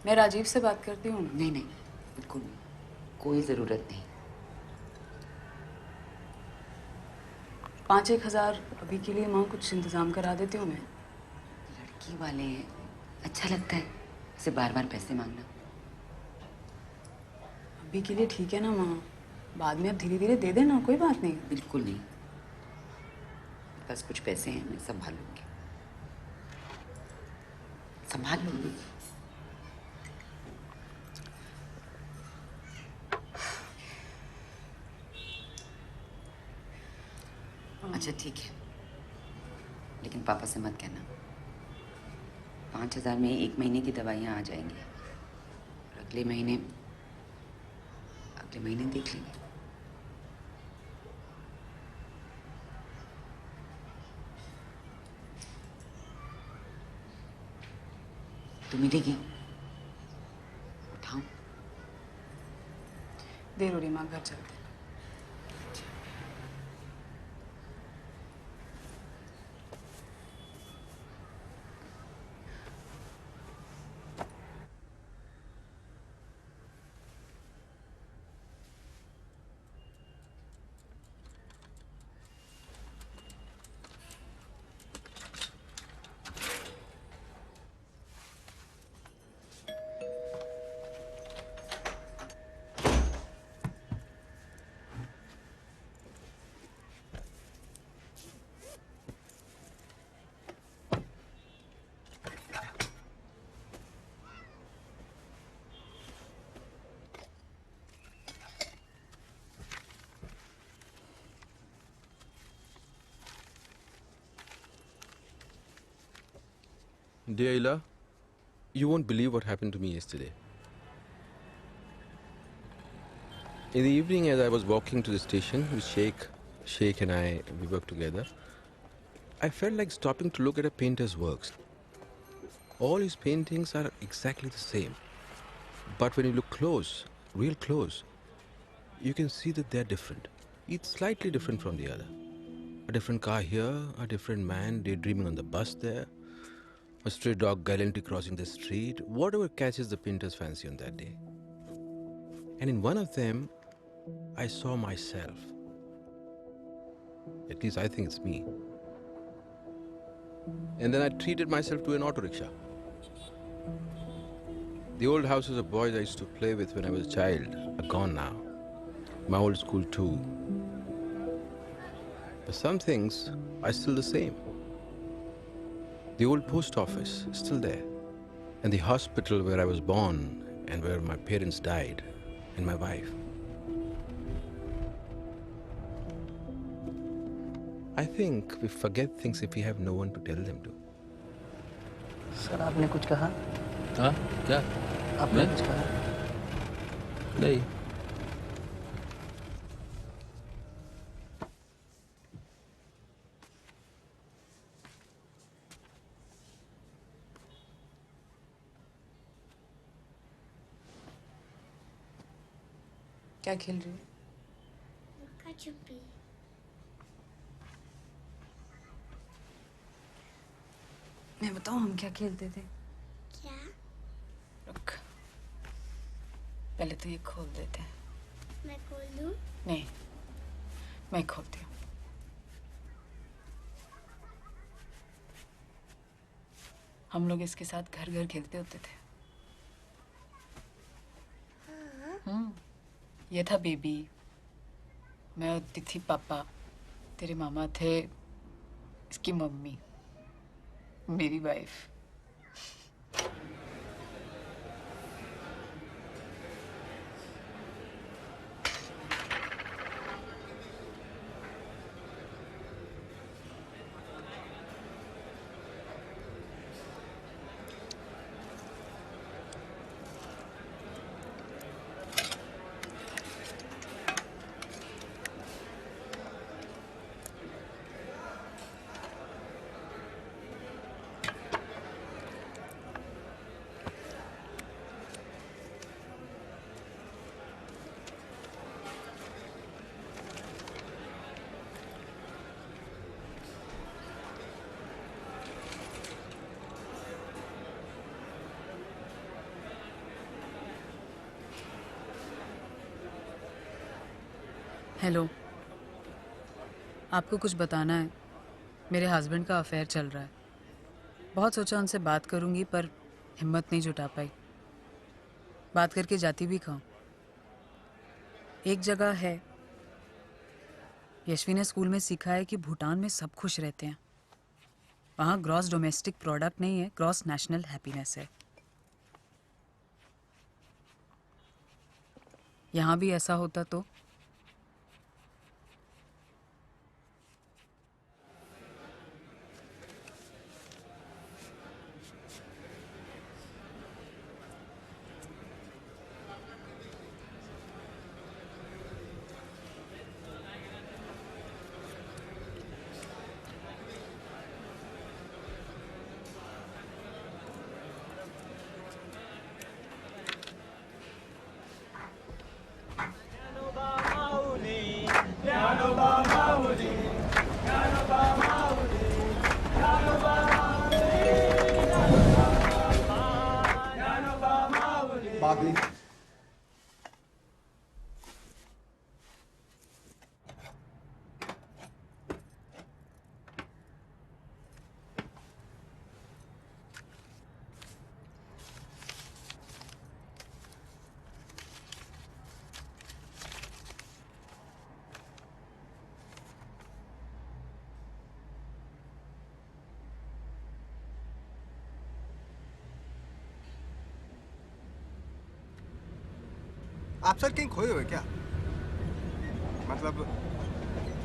मैं राजीव से बात करती हूँ। नहीं नहीं, बिल्कुल नहीं, कोई ज़रूरत नहीं। 5-1 हज़ार अभी के लिए माँ कुछ इंतजाम करा देती हूँ मैं। लड़की वाले हैं, अच्छा लगता है ऐसे बार बार पैसे मांगना। अभी के लिए ठीक है ना माँ, बाद में अब धीरे धीरे दे देना, कोई बात नहीं। बिल्कुल नहीं, बस कुछ पैसे हैं, मैं संभाल लूंगी, संभाल लूंगी। अच्छा ठीक है, लेकिन पापा से मत कहना। 5,000 में 1 महीने की दवाइयाँ आ जाएंगी और अगले महीने देख लेंगे। तो मिलेगी, उठाऊं? देर हो रही माँ, घर चलते। Dear Ila, you won't believe what happened to me yesterday. In the evening, as I was walking to the station with Sheikh and we worked together, I felt like stopping to look at a painter's works. All his paintings are exactly the same. But when you look close, real close, you can see that they're different. Each slightly different from the other. A different car here, a different man daydreaming on the bus there, a stray dog gallantly crossing the street, whatever catches the painter's fancy on that day. And in one of them, I saw myself. At least I think it's me. And then I treated myself to an auto rickshaw. The old houses of boys I used to play with when I was a child are gone now. My old school too. But some things are still the same. The old post office is still there. And the hospital where I was born and where my parents died, and my wife. I think we forget things if we have no one to tell them to. Sir आपने कुछ कहा? हाँ? क्या? आपने कुछ कहा? नहीं. क्या खेल रही हो? लुक्का छुपी। मैं बताऊं हम क्या खेलते थे? क्या? रुक, पहले तो ये खोल देते हैं। मैं खोल दूं? नहीं, मैं खोलती हूँ। हम लोग इसके साथ घर घर खेलते होते थे। हाँ। ये था बेबी, मैं होती थी पापा, तेरे मामा थे इसकी मम्मी, मेरी वाइफ। हेलो, आपको कुछ बताना है। मेरे हस्बैंड का अफेयर चल रहा है। बहुत सोचा उनसे बात करूंगी पर हिम्मत नहीं जुटा पाई। बात करके जाती भी खाऊं। एक जगह है, यशवी ने स्कूल में सीखा है कि भूटान में सब खुश रहते हैं। वहाँ ग्रॉस डोमेस्टिक प्रोडक्ट नहीं है, ग्रॉस नेशनल हैप्पीनेस है। यहाँ भी ऐसा होता तो? बागली आप सर कहीं खोए हुए क्या? मतलब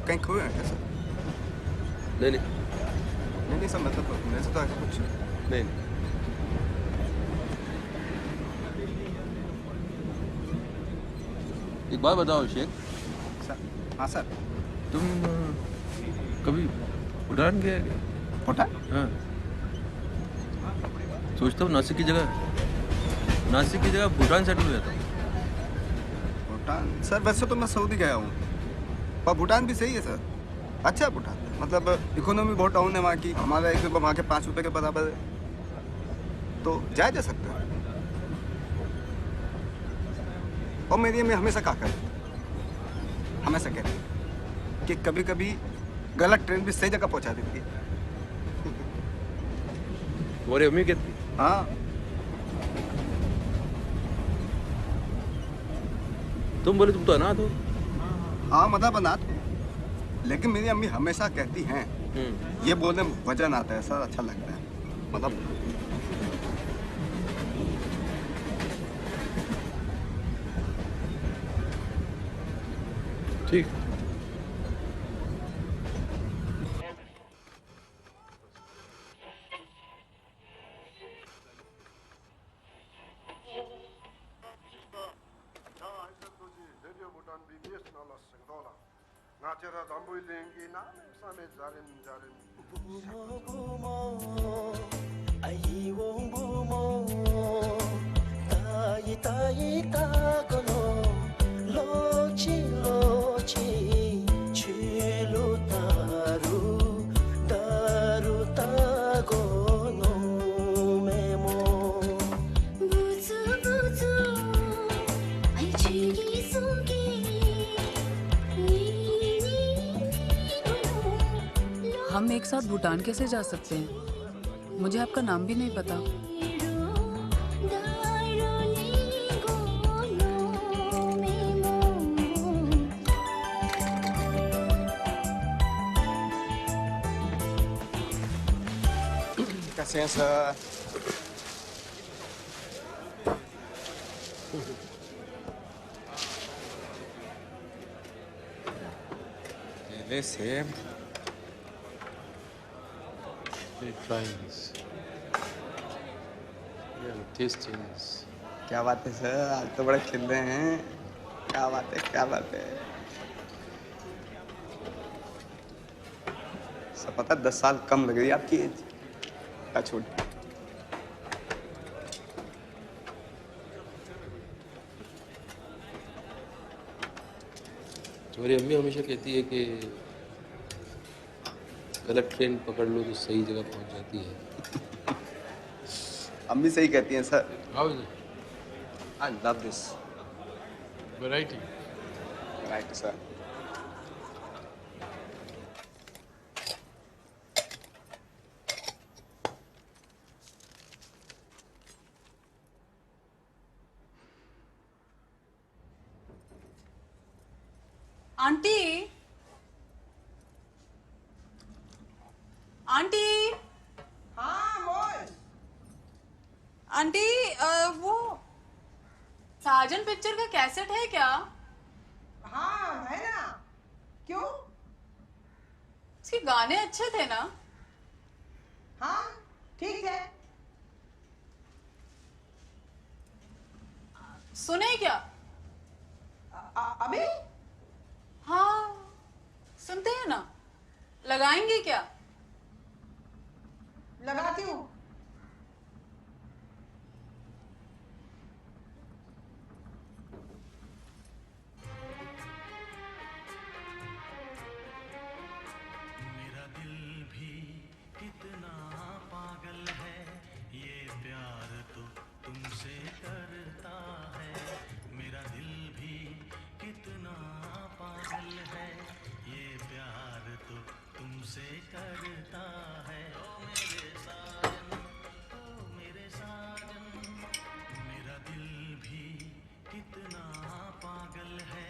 कहीं खोए हैं क्या सर? नहीं नहीं सर, मतलब मेरे से तो ऐसा कुछ नहीं। एक बात बताओ शेख। सर हाँ सर। तुम कभी भूटान गए? भूटान? हाँ। सोचता हूँ नासिक की जगह भूटान सेटल हो जाता हूँ। भूटान सर, वैसे तो मैं सऊदी गया हूँ, पर भूटान भी सही है सर। अच्छा है भूटान, मतलब इकोनॉमी बहुत डाउन है वहाँ की। हमारा 1 रुपये वहाँ के 5 रुपये के बराबर है, तो जाया जा सकता है। और मेरी अम्मी हमेशा कहा करती, हमेशा कहती कि कभी कभी गलत ट्रेन भी सही जगह पहुँचा देती है। तुम्हारी अम्मी कहती? हाँ। तुम बोले तुम तो अनाथ हो। हाँ मतलब अनाथ हूँ, लेकिन मेरी अम्मी हमेशा कहती हैं, ये बोलने में वजन आता है सर, अच्छा लगता है। मतलब ठीक। हम एक साथ भूटान कैसे जा सकते हैं? मुझे आपका नाम भी नहीं पता। कैसे हैं सर? केले, सेब। क्या बात है सर, आज तो बड़े खिल रहे हैं। क्या बात है, क्या बात है। सब पता 10 साल कम लग रही है आपकी एज। क्या छोड़। तुम्हारी अम्मी हमेशा कहती है कि गलत ट्रेन पकड़ लो तो सही जगह पहुंच जाती है। अम्मी सही कहती हैं sir. How is it? I love this. Variety. Right, sir. Aunty aunty हाँ बोल। आंटी वो साजन पिक्चर का कैसेट है क्या? हाँ है ना, क्यों? इसके गाने अच्छे थे ना? हाँ ठीक है। सुने क्या? अभी? हाँ सुनते हैं ना, लगाएंगे क्या? लगाती हूँ। मेरा दिल भी कितना पागल है, ये प्यार तो तुमसे करता है। मेरा दिल भी कितना पागल है, ये प्यार तो तुमसे करता है। ओ मेरे साजन, ओ मेरे साजन, मेरा दिल भी कितना पागल है।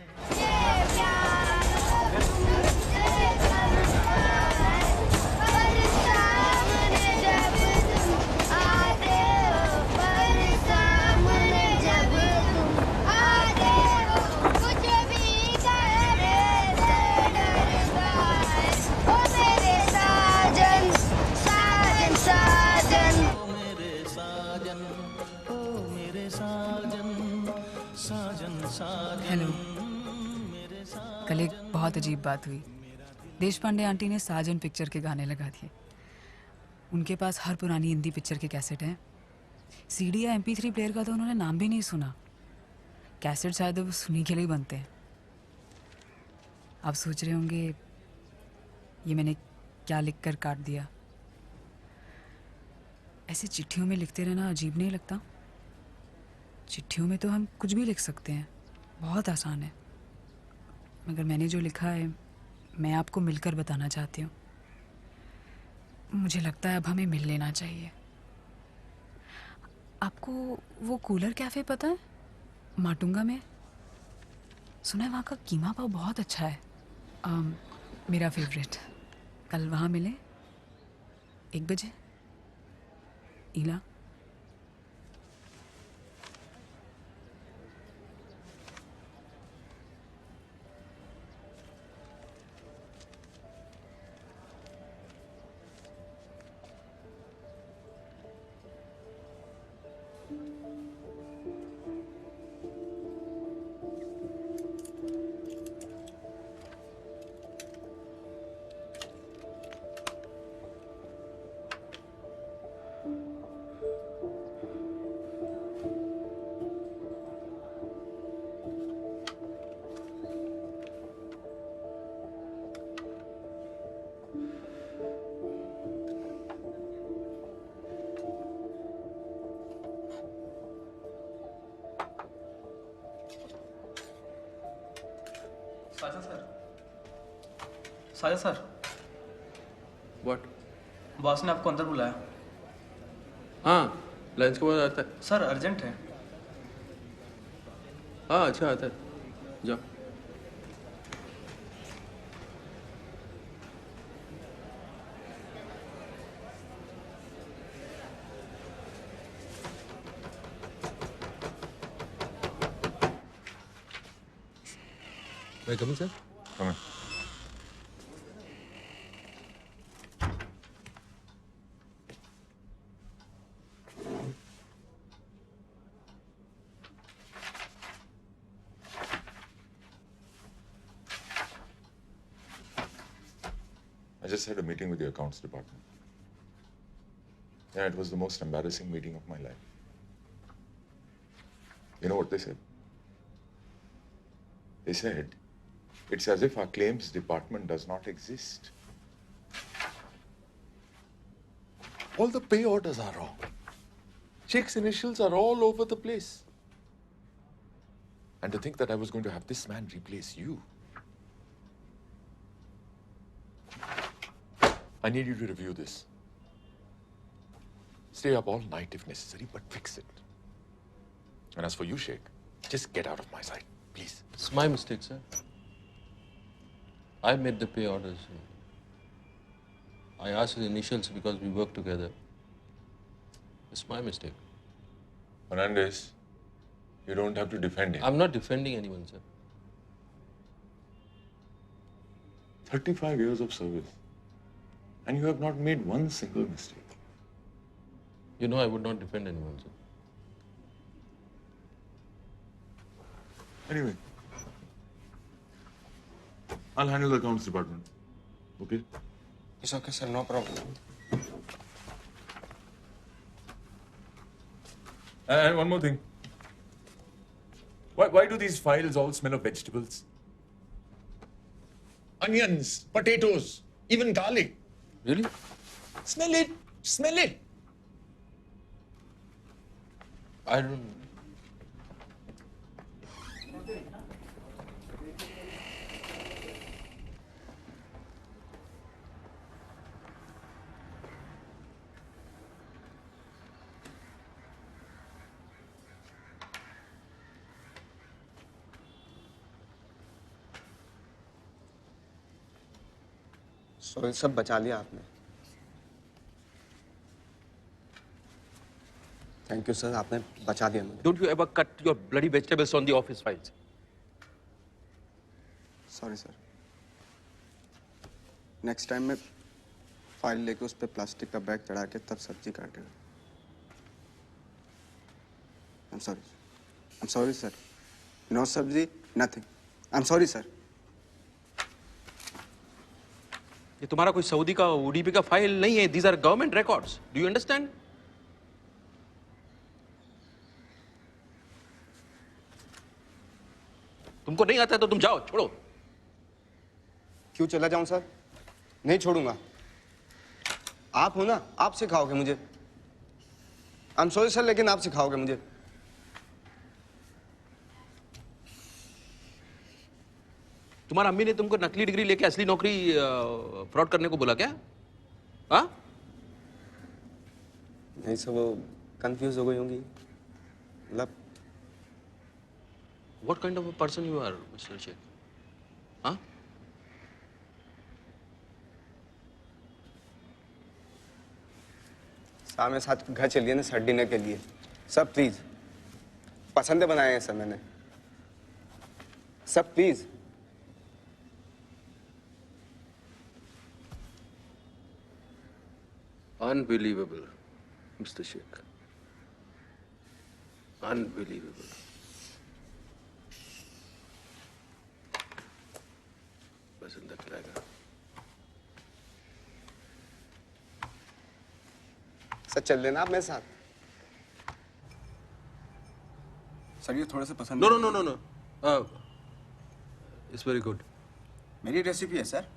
हेलो। कल एक बहुत अजीब बात हुई। देशपांडे आंटी ने साजन पिक्चर के गाने लगा दिए। उनके पास हर पुरानी हिंदी पिक्चर के कैसेट हैं। सीडी या MP3 प्लेयर का तो उन्होंने नाम भी नहीं सुना। कैसेट शायद वो सुनी के लिए बनते हैं। आप सोच रहे होंगे ये मैंने क्या लिख कर काट दिया। ऐसे चिट्ठियों में लिखते रहना अजीब नहीं लगता? चिट्ठियों में तो हम कुछ भी लिख सकते हैं, बहुत आसान है। मगर मैंने जो लिखा है मैं आपको मिलकर बताना चाहती हूँ। मुझे लगता है अब हमें मिल लेना चाहिए। आपको वो कूलर कैफ़े पता है माटुंगा में? सुना है वहाँ का कीमा पाव बहुत अच्छा है। मेरा फेवरेट। कल वहाँ मिले 1 बजे। इला साजा सर। What? बॉस ने आपको अंदर बुलाया। हाँ, लंच के बाद आता है। सर अर्जेंट है। हाँ अच्छा आता है, जाओ। May I come in, sir? Come in. I just had a meeting with the accounts department. Yeah, it was the most embarrassing meeting of my life. You know what they said? They said, it's as if our claims department does not exist. All the pay orders are wrong. Sheikh's initials are all over the place. And to think that I was going to have this man replace you. I need you to review this. Stay up all night if necessary, but fix it. And as for you, Sheikh, just get out of my sight, please. It's my mistake, sir. I made the pay orders. I asked his initials because we work together. It's my mistake. Fernandez, you don't have to defend him. I'm not defending anyone, sir. 35 years of service. And you have not made one single mistake. You know I would not defend anyone, sir. Anyway, I'll handle the accounts department. Okay? It's okay, sir. No problem. And one more thing. Why do these files all smell of vegetables? Onions, potatoes, even garlic. Really? Smell it. Smell it. I don't. सो सब बचा लिया आपने। थैंक यू सर, आपने बचा दिया मुझे। Don't you ever cut your bloody vegetables on the office files? Sorry sir. Next time मैं फाइल लेके उस पर प्लास्टिक का बैग चढ़ा के तब सब्जी काटेगा। I'm sorry. I'm sorry, sir. No सब्जी, nothing. I'm sorry, sir. ये तुम्हारा कोई सऊदी का ओडीपी का फाइल नहीं है. These are government records. Do you understand? तुमको नहीं आता है तो तुम जाओ, छोड़ो. क्यों चला जाऊं सर? नहीं छोड़ूंगा. आप हो ना, आप सिखाओगे मुझे. आई एम सॉरी सर, लेकिन आप सिखाओगे मुझे. तुम्हारा अम्मी ने तुमको नकली डिग्री लेके असली नौकरी फ्रॉड करने को बोला क्या? हाँ? नहीं सर, वो कंफ्यूज हो गई होंगी. मतलब What kind of a person you are, Mr. Sheikh? हाँ? साथ में साथ घर चलिए ना सर डिनर के लिए. सब प्लीज. पसंद बनाए हैं सर मैंने. सब please. Unbelievable, Mr. Sheikh. Unbelievable. बस अंदर चलाएगा. सर चल लेना आप मेरे साथ. सर ये थोड़ा सा पसंद. No. It's very good. मेरी रेसिपी है सर.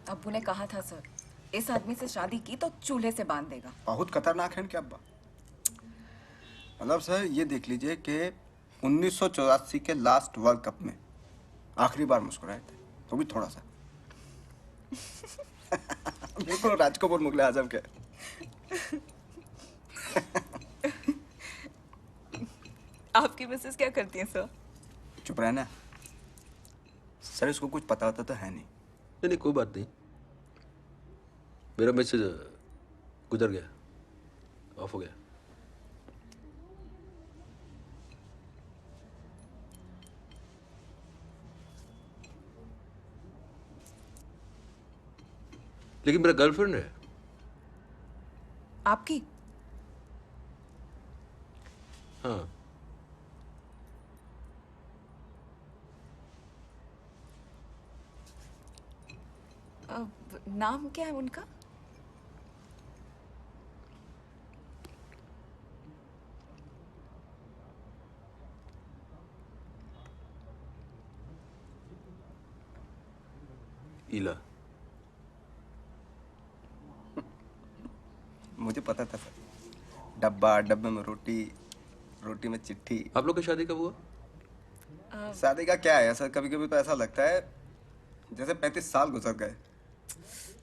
अब्बू ने कहा था सर, इस आदमी से शादी की तो चूल्हे से बांध देगा. बहुत खतरनाक है क्या अब्बा? मतलब सर ये देख लीजिए कि 1984 के लास्ट वर्ल्ड कप में आखिरी बार मुस्कुराए थे, तो भी थोड़ा सा. बिल्कुल राजकपूर मुगले आजम के. आपकी मिसेस क्या करती है सर? चुप रहना. सर इसको कुछ पता होता तो है नहीं. नहीं कोई बात नहीं. मेरा मैसेज गुजर गया, ऑफ हो गया. लेकिन मेरा गर्लफ्रेंड है. आपकी? हाँ. नाम क्या है उनका? ईला. मुझे पता था सर. डब्बा, डब्बे में रोटी, रोटी में चिट्ठी. आप लोग की शादी कब हुआ? शादी का क्या है सर, कभी कभी तो ऐसा लगता है जैसे 35 साल गुजर गए,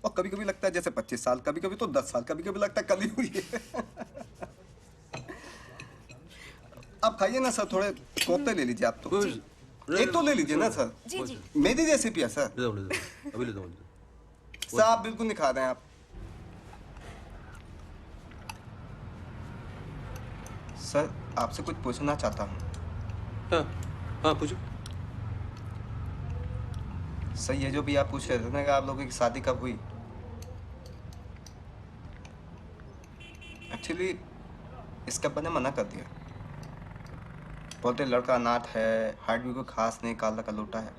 और कभी कभी लगता है जैसे 25 साल, कभी कभी तो 10 साल, कभी कभी लगता है कल ही हुई है. आप खाइए ना सर, थोड़े कोफ्ते ले लीजिए आप तो. एक तो ले लीजिए ना सर। जी जी। मेरी रेसिपी है सर। ले दो अभी ले दो। सर आप बिल्कुल नहीं खा रहे हैं आप। सर आपसे कुछ पूछना चाहता हूँ। हाँ पूछो। सर ये जो भी आप पूछ रहे थे ना कि आप लोगों की शादी कब हुई, एक्चुअली इसके अब्बा ने मना कर दिया। बोलते लड़का अनाथ है, हार्ट भी कोई खास नहीं, काला का लोटा है।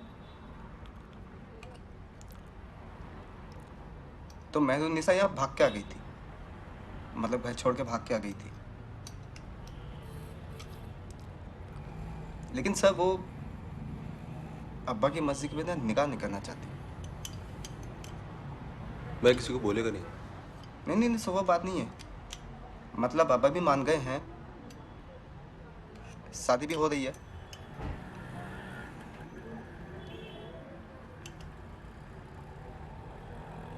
तो मेहरुन्निसा यहाँ भाग के आ गई थी, मतलब घर छोड़ के भाग के आ गई थी। लेकिन सर वो अब्बा की मर्जी के बिना निकाह नहीं करना चाहती। मैं किसी को बोलेगा नहीं। नहीं सो वो बात नहीं है, मतलब अब्बा भी मान गए हैं, शादी भी हो रही है।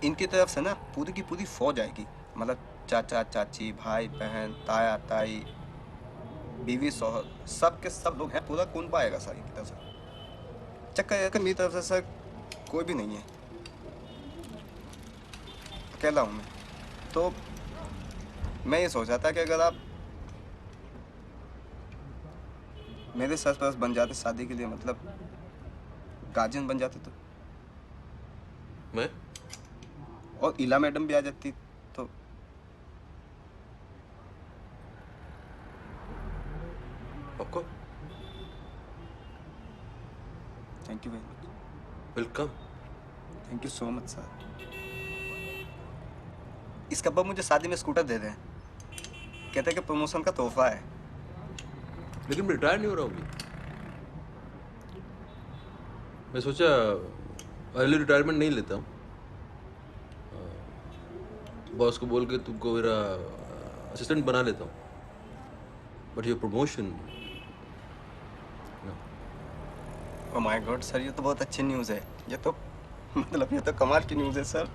इनकी तरफ से ना पूरी की पूरी फौज आएगी, मतलब चाचा चाची, भाई बहन, ताया ताई, बीवी शौहर, सब के सब लोग हैं, पूरा कुनबा आएगा सारी की तरफ से। चक्कर है कि मेरी तरफ से सर कोई भी नहीं है, अकेला हूँ मैं। तो मैं ये सोच रहा था कि अगर आप मेरे सरपरस्त बन जाते शादी के लिए, मतलब गार्जियन बन जाते तो, मैं और इला मैडम भी आ जाती तो। आपको thank you very much. Welcome. Thank you so much sir. इसका अब्बा मुझे शादी में स्कूटर दे दें, कहते हैं कि प्रमोशन का तोहफा है। लेकिन मैं रिटायर नहीं हो रहा हूँ। मैं सोचा अर्ली रिटायरमेंट नहीं लेता हूँ। बॉस को बोल के तुमको मेरा असिस्टेंट बना लेता हूँ। बट ये promotion, oh my God sir, ये तो बहुत अच्छी न्यूज़ है। ये तो मतलब ये तो कमाल की न्यूज़ है सर।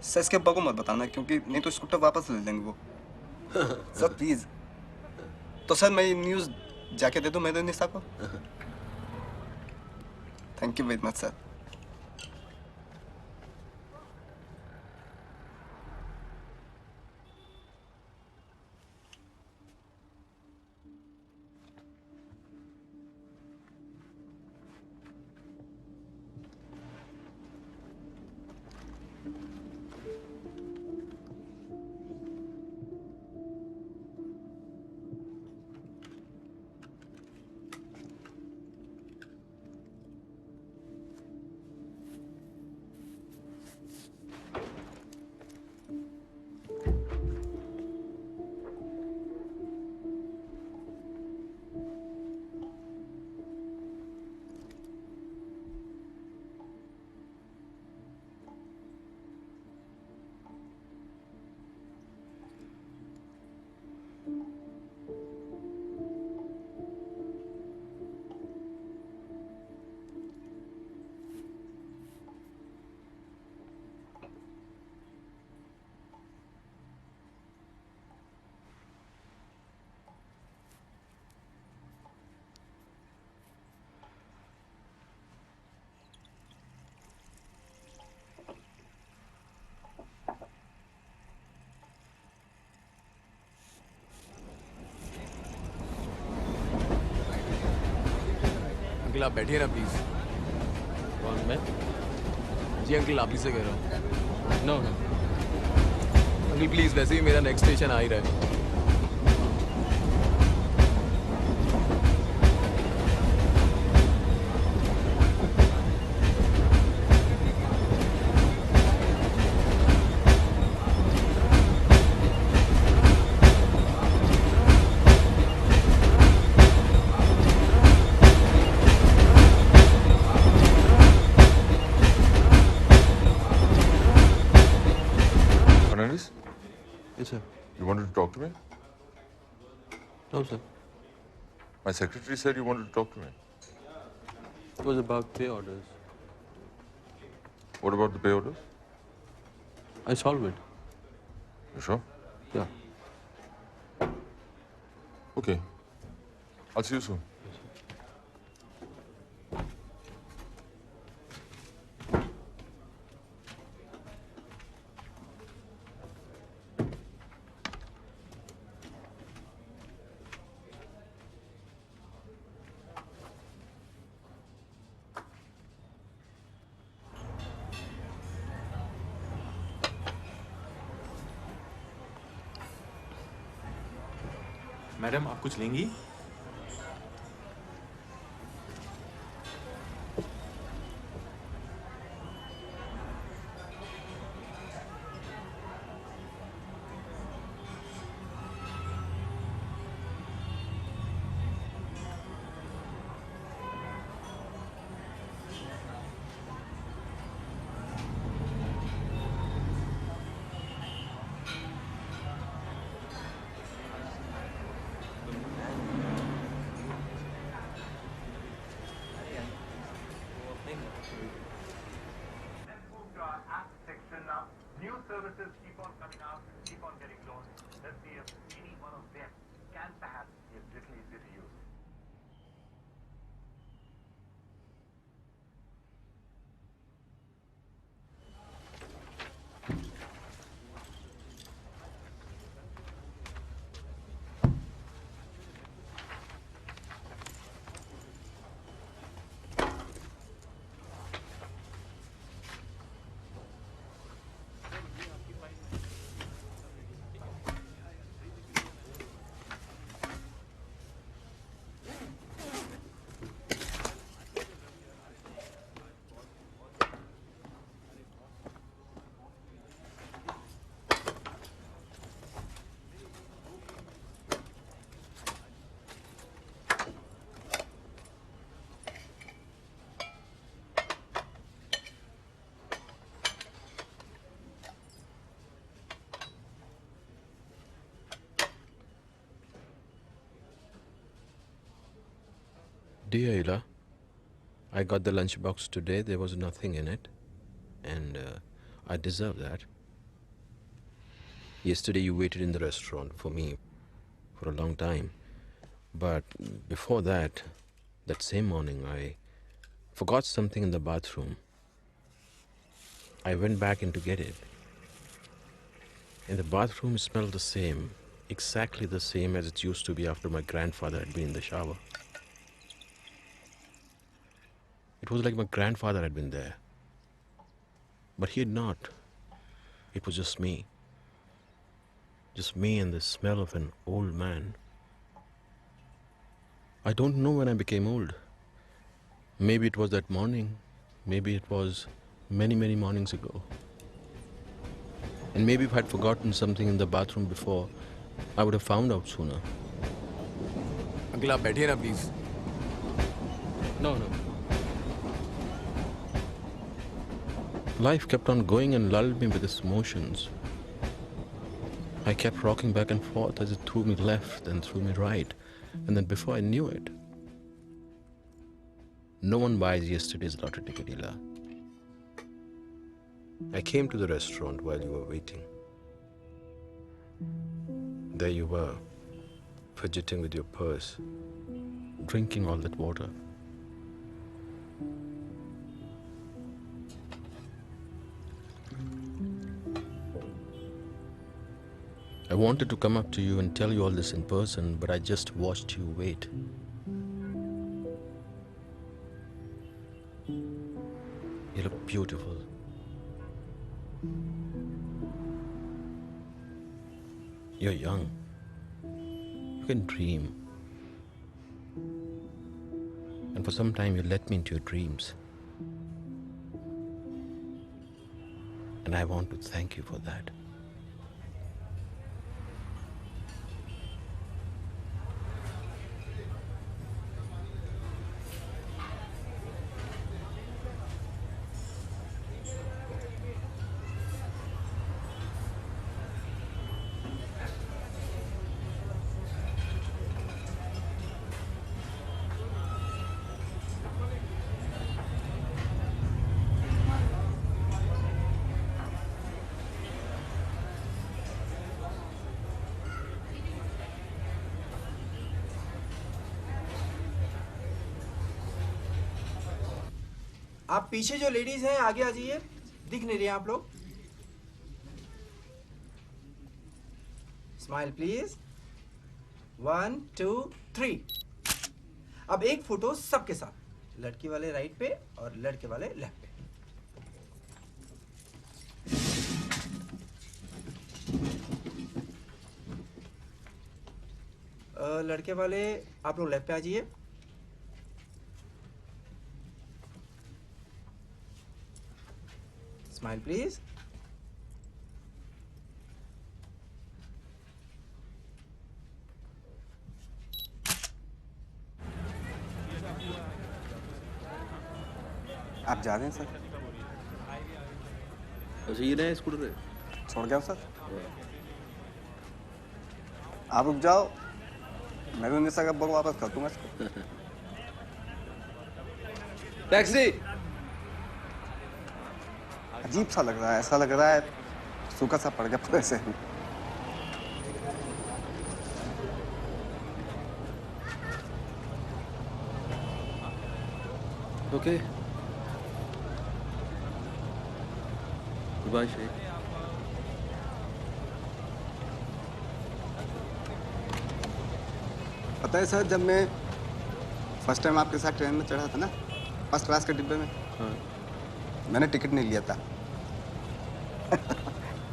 सर इसके अब्बा को मत बताना, क्योंकि नहीं तो स्कूटर वापस ले लेंगे वो। Sir please. तो सर मैं ये न्यूज़ जाके दे दूं मेहरुन्निसा को? Thank you very much sir. Uncle आप बैठिए ना प्लीज। कौन मैं? जी अंकल आप ही से कह रहा हूँ। नो अंकल प्लीज, वैसे भी मेरा नेक्स्ट स्टेशन आ ही रहा है। Fernandez? Yes, sir. You wanted to talk to me? No, sir. My secretary said you wanted to talk to me. It was about pay orders. What about the pay orders? I solved it. You sure? Yeah. Okay. I'll see you soon. Madam आप कुछ लेंगी? New services keep on coming out, keep on getting launched. Let's see if any one of them can perhaps be a little easier to use. Dear Ila, I got the lunchbox today. There was nothing in it, and I deserve that. Yesterday you waited in the restaurant for me for a long time, but before that, that same morning I forgot something in the bathroom. I went back in to get it. And the bathroom smelled the same, exactly the same as it used to be after my grandfather had been in the shower. It was like my grandfather had been there. But he had not. It was just me. Just me and the smell of an old man. I don't know when I became old. Maybe it was that morning. Maybe it was many, many mornings ago. And maybe if I'd forgotten something in the bathroom before, I would have found out sooner. Uncle, आप बैठिए ना please. No. Life kept on going and lulled me with its motions. I kept rocking back and forth as it threw me left and threw me right. And then before I knew it, no one buys yesterday's lottery ticket, Ila. I came to the restaurant while you were waiting. There you were, fidgeting with your purse, drinking all that water. I wanted to come up to you and tell you all this in person, but I just watched you wait. You look beautiful. You're young. You can dream. And for some time you let me into your dreams. And I want to thank you for that. आप पीछे जो लेडीज हैं आगे आ जाइए, दिख नहीं रही हैं आप लोग। Smile please. 1 2 3। अब एक फोटो सबके साथ, लड़की वाले राइट पे और लड़के वाले लेफ्ट पे। लड़के वाले आप लोग लेफ्ट पे आ जाइए। Smile please. आप जा रहे हैं सर? अच्छा ये नया स्कूटर है? छोड़ गया सर। आप रुक जाओ, मैं भी 19 का बुक वापस कर दूंगा इसको। टैक्सी। अजीब सा लग रहा है, ऐसा लग रहा है सूखा सा पड़ गया पूरे से। Okay bye Sheikh. पता है सर, जब मैं फर्स्ट टाइम आपके साथ ट्रेन में चढ़ा था ना, फर्स्ट क्लास के डिब्बे में, मैंने टिकट नहीं लिया था।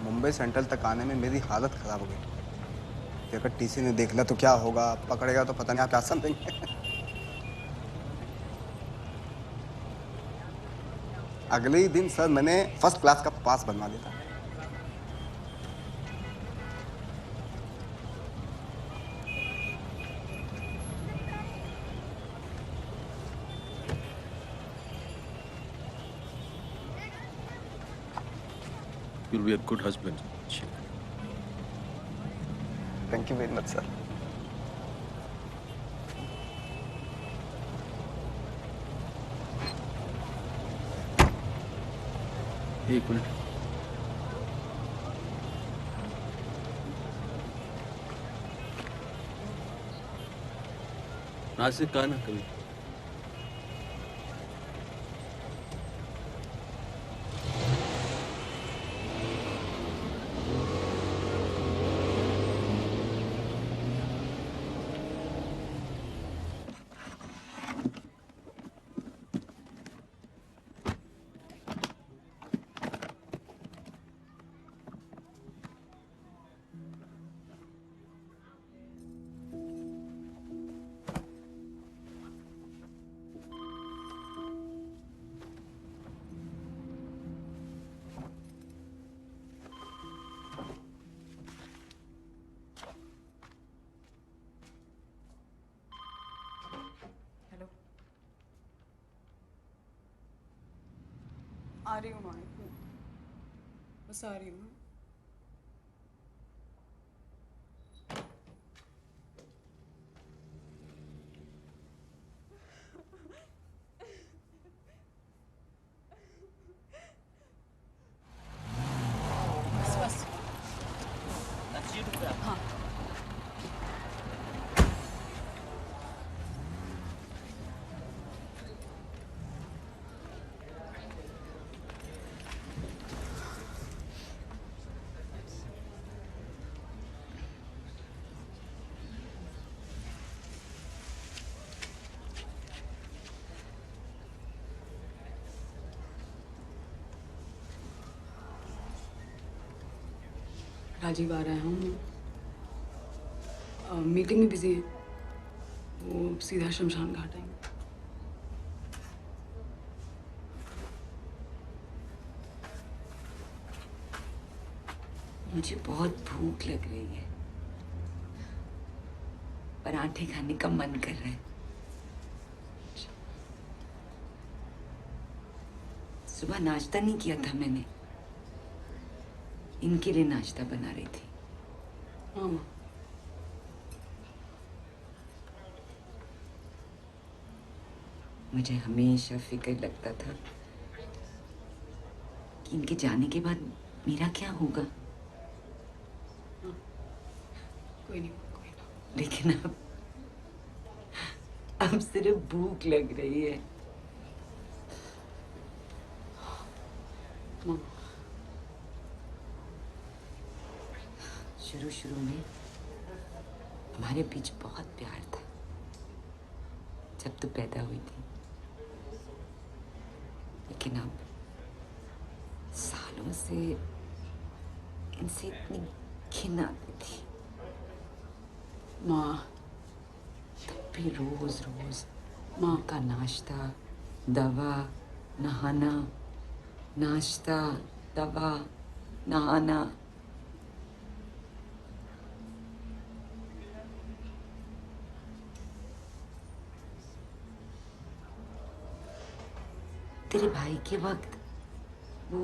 मुंबई सेंट्रल तक आने में मेरी हालत खराब हो गई कि अगर टीसी ने देख लिया तो क्या होगा, पकड़ेगा तो पता नहीं आप क्या समझेंगे। अगले ही दिन सर मैंने फर्स्ट क्लास का पास बनवा लिया था। You'll be a good husband. Thank you very much, sir. एक मिनट। नासिक का ना कभी। आ रही हूँ माँ, बस आ रही हूँ। बस बस। हाँ राजीव आ रहा है, हम मीटिंग में बिजी हैं, वो सीधा शमशान घाट आएंगे। मुझे बहुत भूख लग रही है, पराठे खाने का मन कर रहा है। सुबह नाश्ता नहीं किया था मैंने, इनके लिए नाश्ता बना रही थी। हाँ मुझे हमेशा फिक्र लगता था कि इनके जाने के बाद मेरा क्या होगा। कोई नहीं, कोई ना। लेकिन अब सिर्फ भूख लग रही है। शुरू में हमारे बीच बहुत प्यार था जब तू पैदा हुई थी, लेकिन अब सालों से इनसे इतनी घिन आती थी। माँ, तब भी रोज रोज माँ का नाश्ता, दवा, नहाना, नाश्ता, दवा, नहाना। तेरे भाई के वक्त वो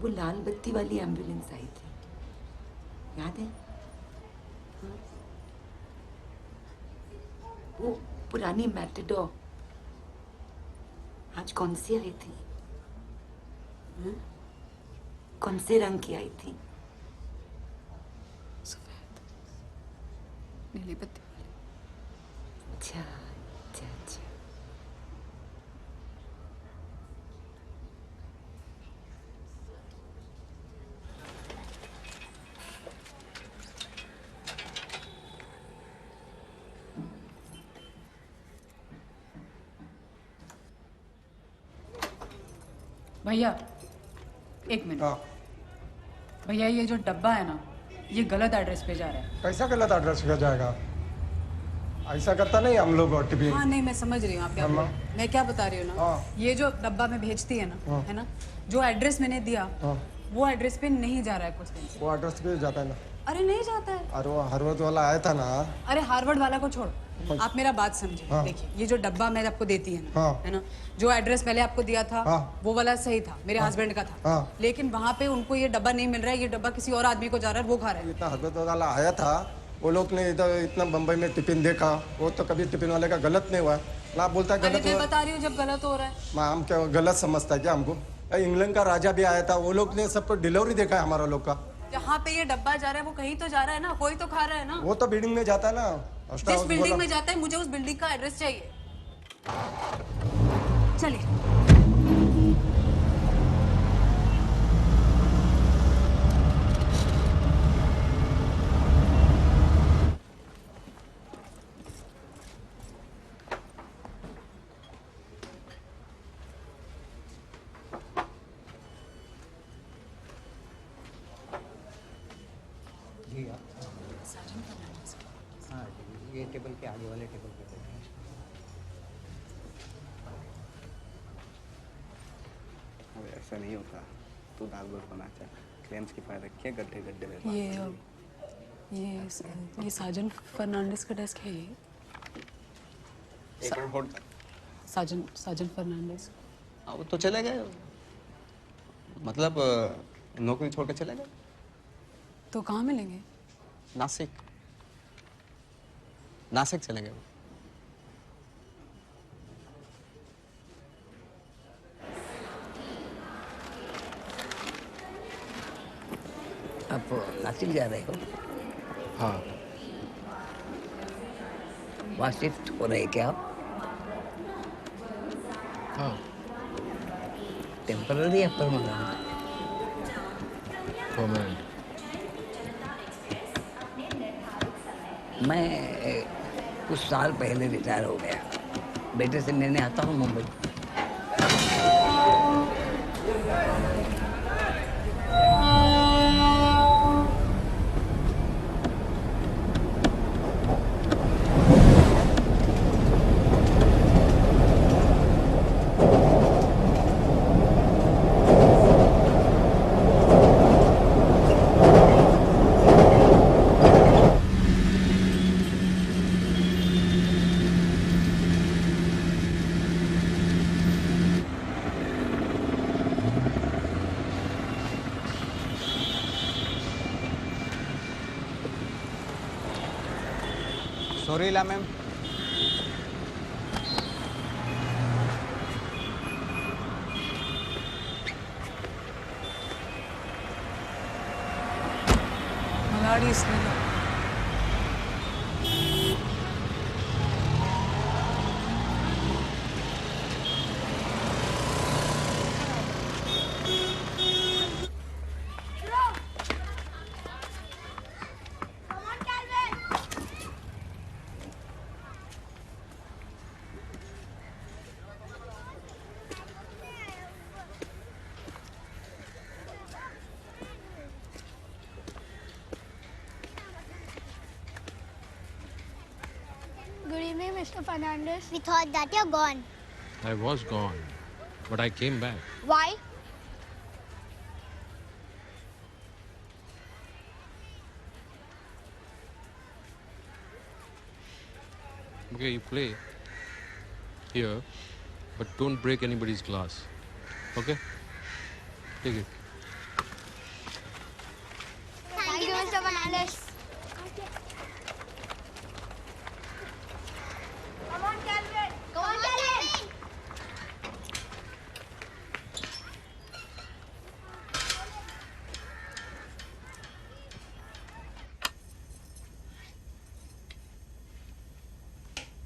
लाल बत्ती वाली एम्बुलेंस आई थी, याद है? हाँ? वो पुरानी मैटेडोर आज कौन सी आई थी? हाँ? कौन से रंग की आई थी? सफेद, नीली बत्ती वाली। अच्छा अच्छा अच्छा। भैया एक मिनट। भैया ये जो डब्बा है ना, ये गलत एड्रेस पे जा रहा है। कैसा गलत एड्रेस पे जाएगा? ऐसा करता नहीं हम लोग ओटीपी। हाँ नहीं, मैं समझ रही हूँ आप क्या बोल रहे हैं। मैं क्या बता रही हूँ ना, ये जो डब्बा में भेजती है ना, है ना, जो एड्रेस मैंने दिया वो एड्रेस पे नहीं जा रहा है कुछ दिन से। वो एड्रेस पे जाता है ना? अरे नहीं जाता है। अरे वो हार्वर्ड वाला आया था ना। अरे हार्वर्ड वाला को छोड़, आप मेरा बात समझे। देखिए ये जो डब्बा मैं आपको देती है ना, है ना, जो एड्रेस पहले आपको दिया था वो वाला सही था, मेरे हस्बैंड का था। लेकिन वहाँ पे उनको ये डब्बा नहीं मिल रहा है, ये डब्बा किसी और आदमी को जा रहा है, वो खा रहा है। इतना हार्वर्ड वाला आया था, वो लोग ने इधर इतना बम्बई में टिफिन देखा, वो तो कभी टिफिन वाले का गलत नहीं हुआ ना, बोलता है गलत हुआ। बता रही हूँ जब गलत हो रहा है। हम क्या गलत समझता है क्या हमको? इंग्लैंड का राजा भी आया था, वो लोग ने सबको डिलीवरी देखा है हमारा लोग का। जहाँ पे ये डब्बा जा रहा है वो कहीं तो जा रहा है ना, कोई तो खा रहा है ना। वो तो बिल्डिंग में जाता है ना, जिस बिल्डिंग में जाता है मुझे उस बिल्डिंग का एड्रेस चाहिए। चलिए। ये टेबल के आगे वाले टेबल पे बैठे हैं। अबे ऐसा नहीं होता, तू दाल बात बनाता है, क्लेम्स की फाइल रखिए, गड्ढे गड्ढे में। ये साजन फर्नांडिस का डेस्क है। ये साजन फर्नांडिस। वो तो चले गए, मतलब नौकरी छोड़ के चले गए। तो कहाँ मिलेंगे? नासिक चले गए। आप नासिक जा रहे हो? हाँ। वहाँ शिफ्ट हो रहे क्या आप? हाँ। टेम्पररी या परमानेंट? परमानेंट। मैं कुछ साल पहले रिटायर हो गया, बेटे से लेने आता हूँ मुंबई। सॉरी ला मैम। मलाड़ी इसने Mr. Fernandez. We thought that you're gone. I was gone, but I came back. Why? Okay, you play here, but don't break anybody's glass. Okay? Take it. Thank you, Mr. Fernandez. Come on, Calvin. Come on, Calvin.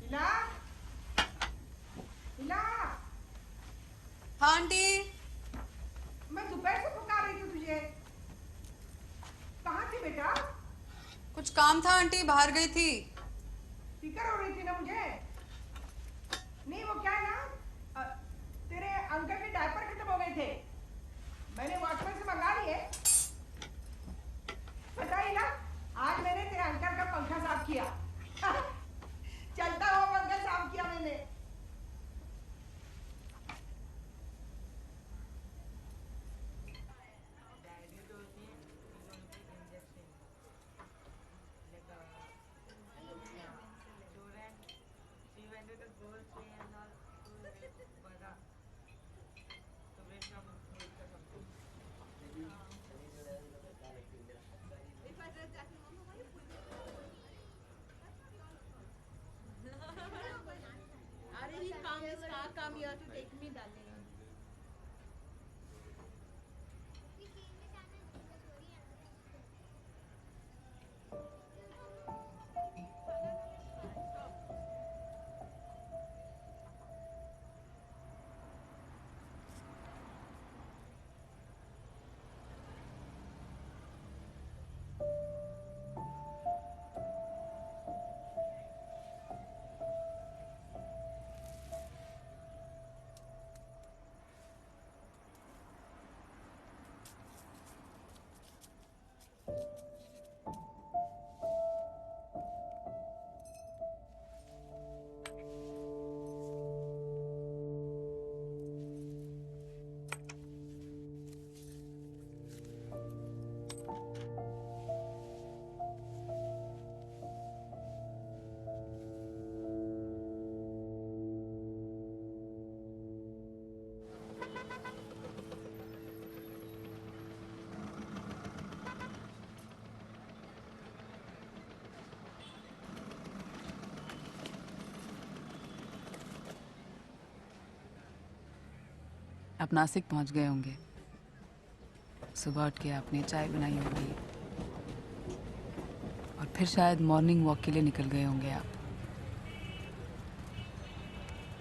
हिला हिला हाँ आंटी। मैं दोपहर से पुकार रही थी तुझे। कहाँ थी बेटा? कुछ काम था आंटी, बाहर गई थी। फिक्र हो रही थी ना मुझे। नहीं वो क्या है ना, तेरे अंकल के डायपर खत्म हो गए थे, मैंने वॉचमैन से मंगा लिए। पता ही ना, आज मैंने तेरे अंकल का पंखा साफ किया। चलता हुआ पंखा साफ किया मैंने। Come here to take me, darling. आप नासिक पहुंच गए होंगे। सुबह उठ के आपने चाय बनाई होगी और फिर शायद मॉर्निंग वॉक के लिए निकल गए होंगे आप।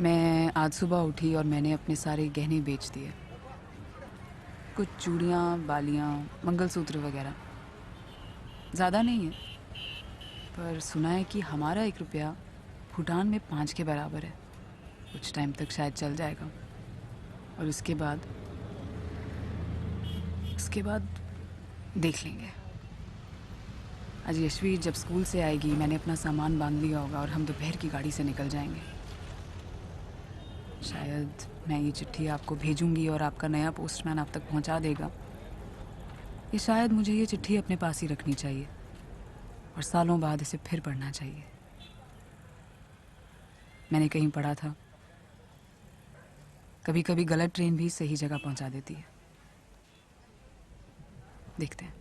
मैं आज सुबह उठी और मैंने अपने सारे गहने बेच दिए, कुछ चूड़ियाँ, बालियाँ, मंगलसूत्र वगैरह। ज़्यादा नहीं है, पर सुना है कि हमारा 1 रुपया भूटान में 5 के बराबर है। कुछ टाइम तक शायद चल जाएगा और उसके बाद देख लेंगे। आज यशवी जब स्कूल से आएगी, मैंने अपना सामान बांध लिया होगा और हम दोपहर की गाड़ी से निकल जाएंगे। शायद मैं ये चिट्ठी आपको भेजूंगी और आपका नया पोस्टमैन आप तक पहुंचा देगा। ये शायद मुझे ये चिट्ठी अपने पास ही रखनी चाहिए और सालों बाद इसे फिर पढ़ना चाहिए। मैंने कहीं पढ़ा था, कभी कभी गलत ट्रेन भी सही जगह पहुंचा देती है। देखते हैं।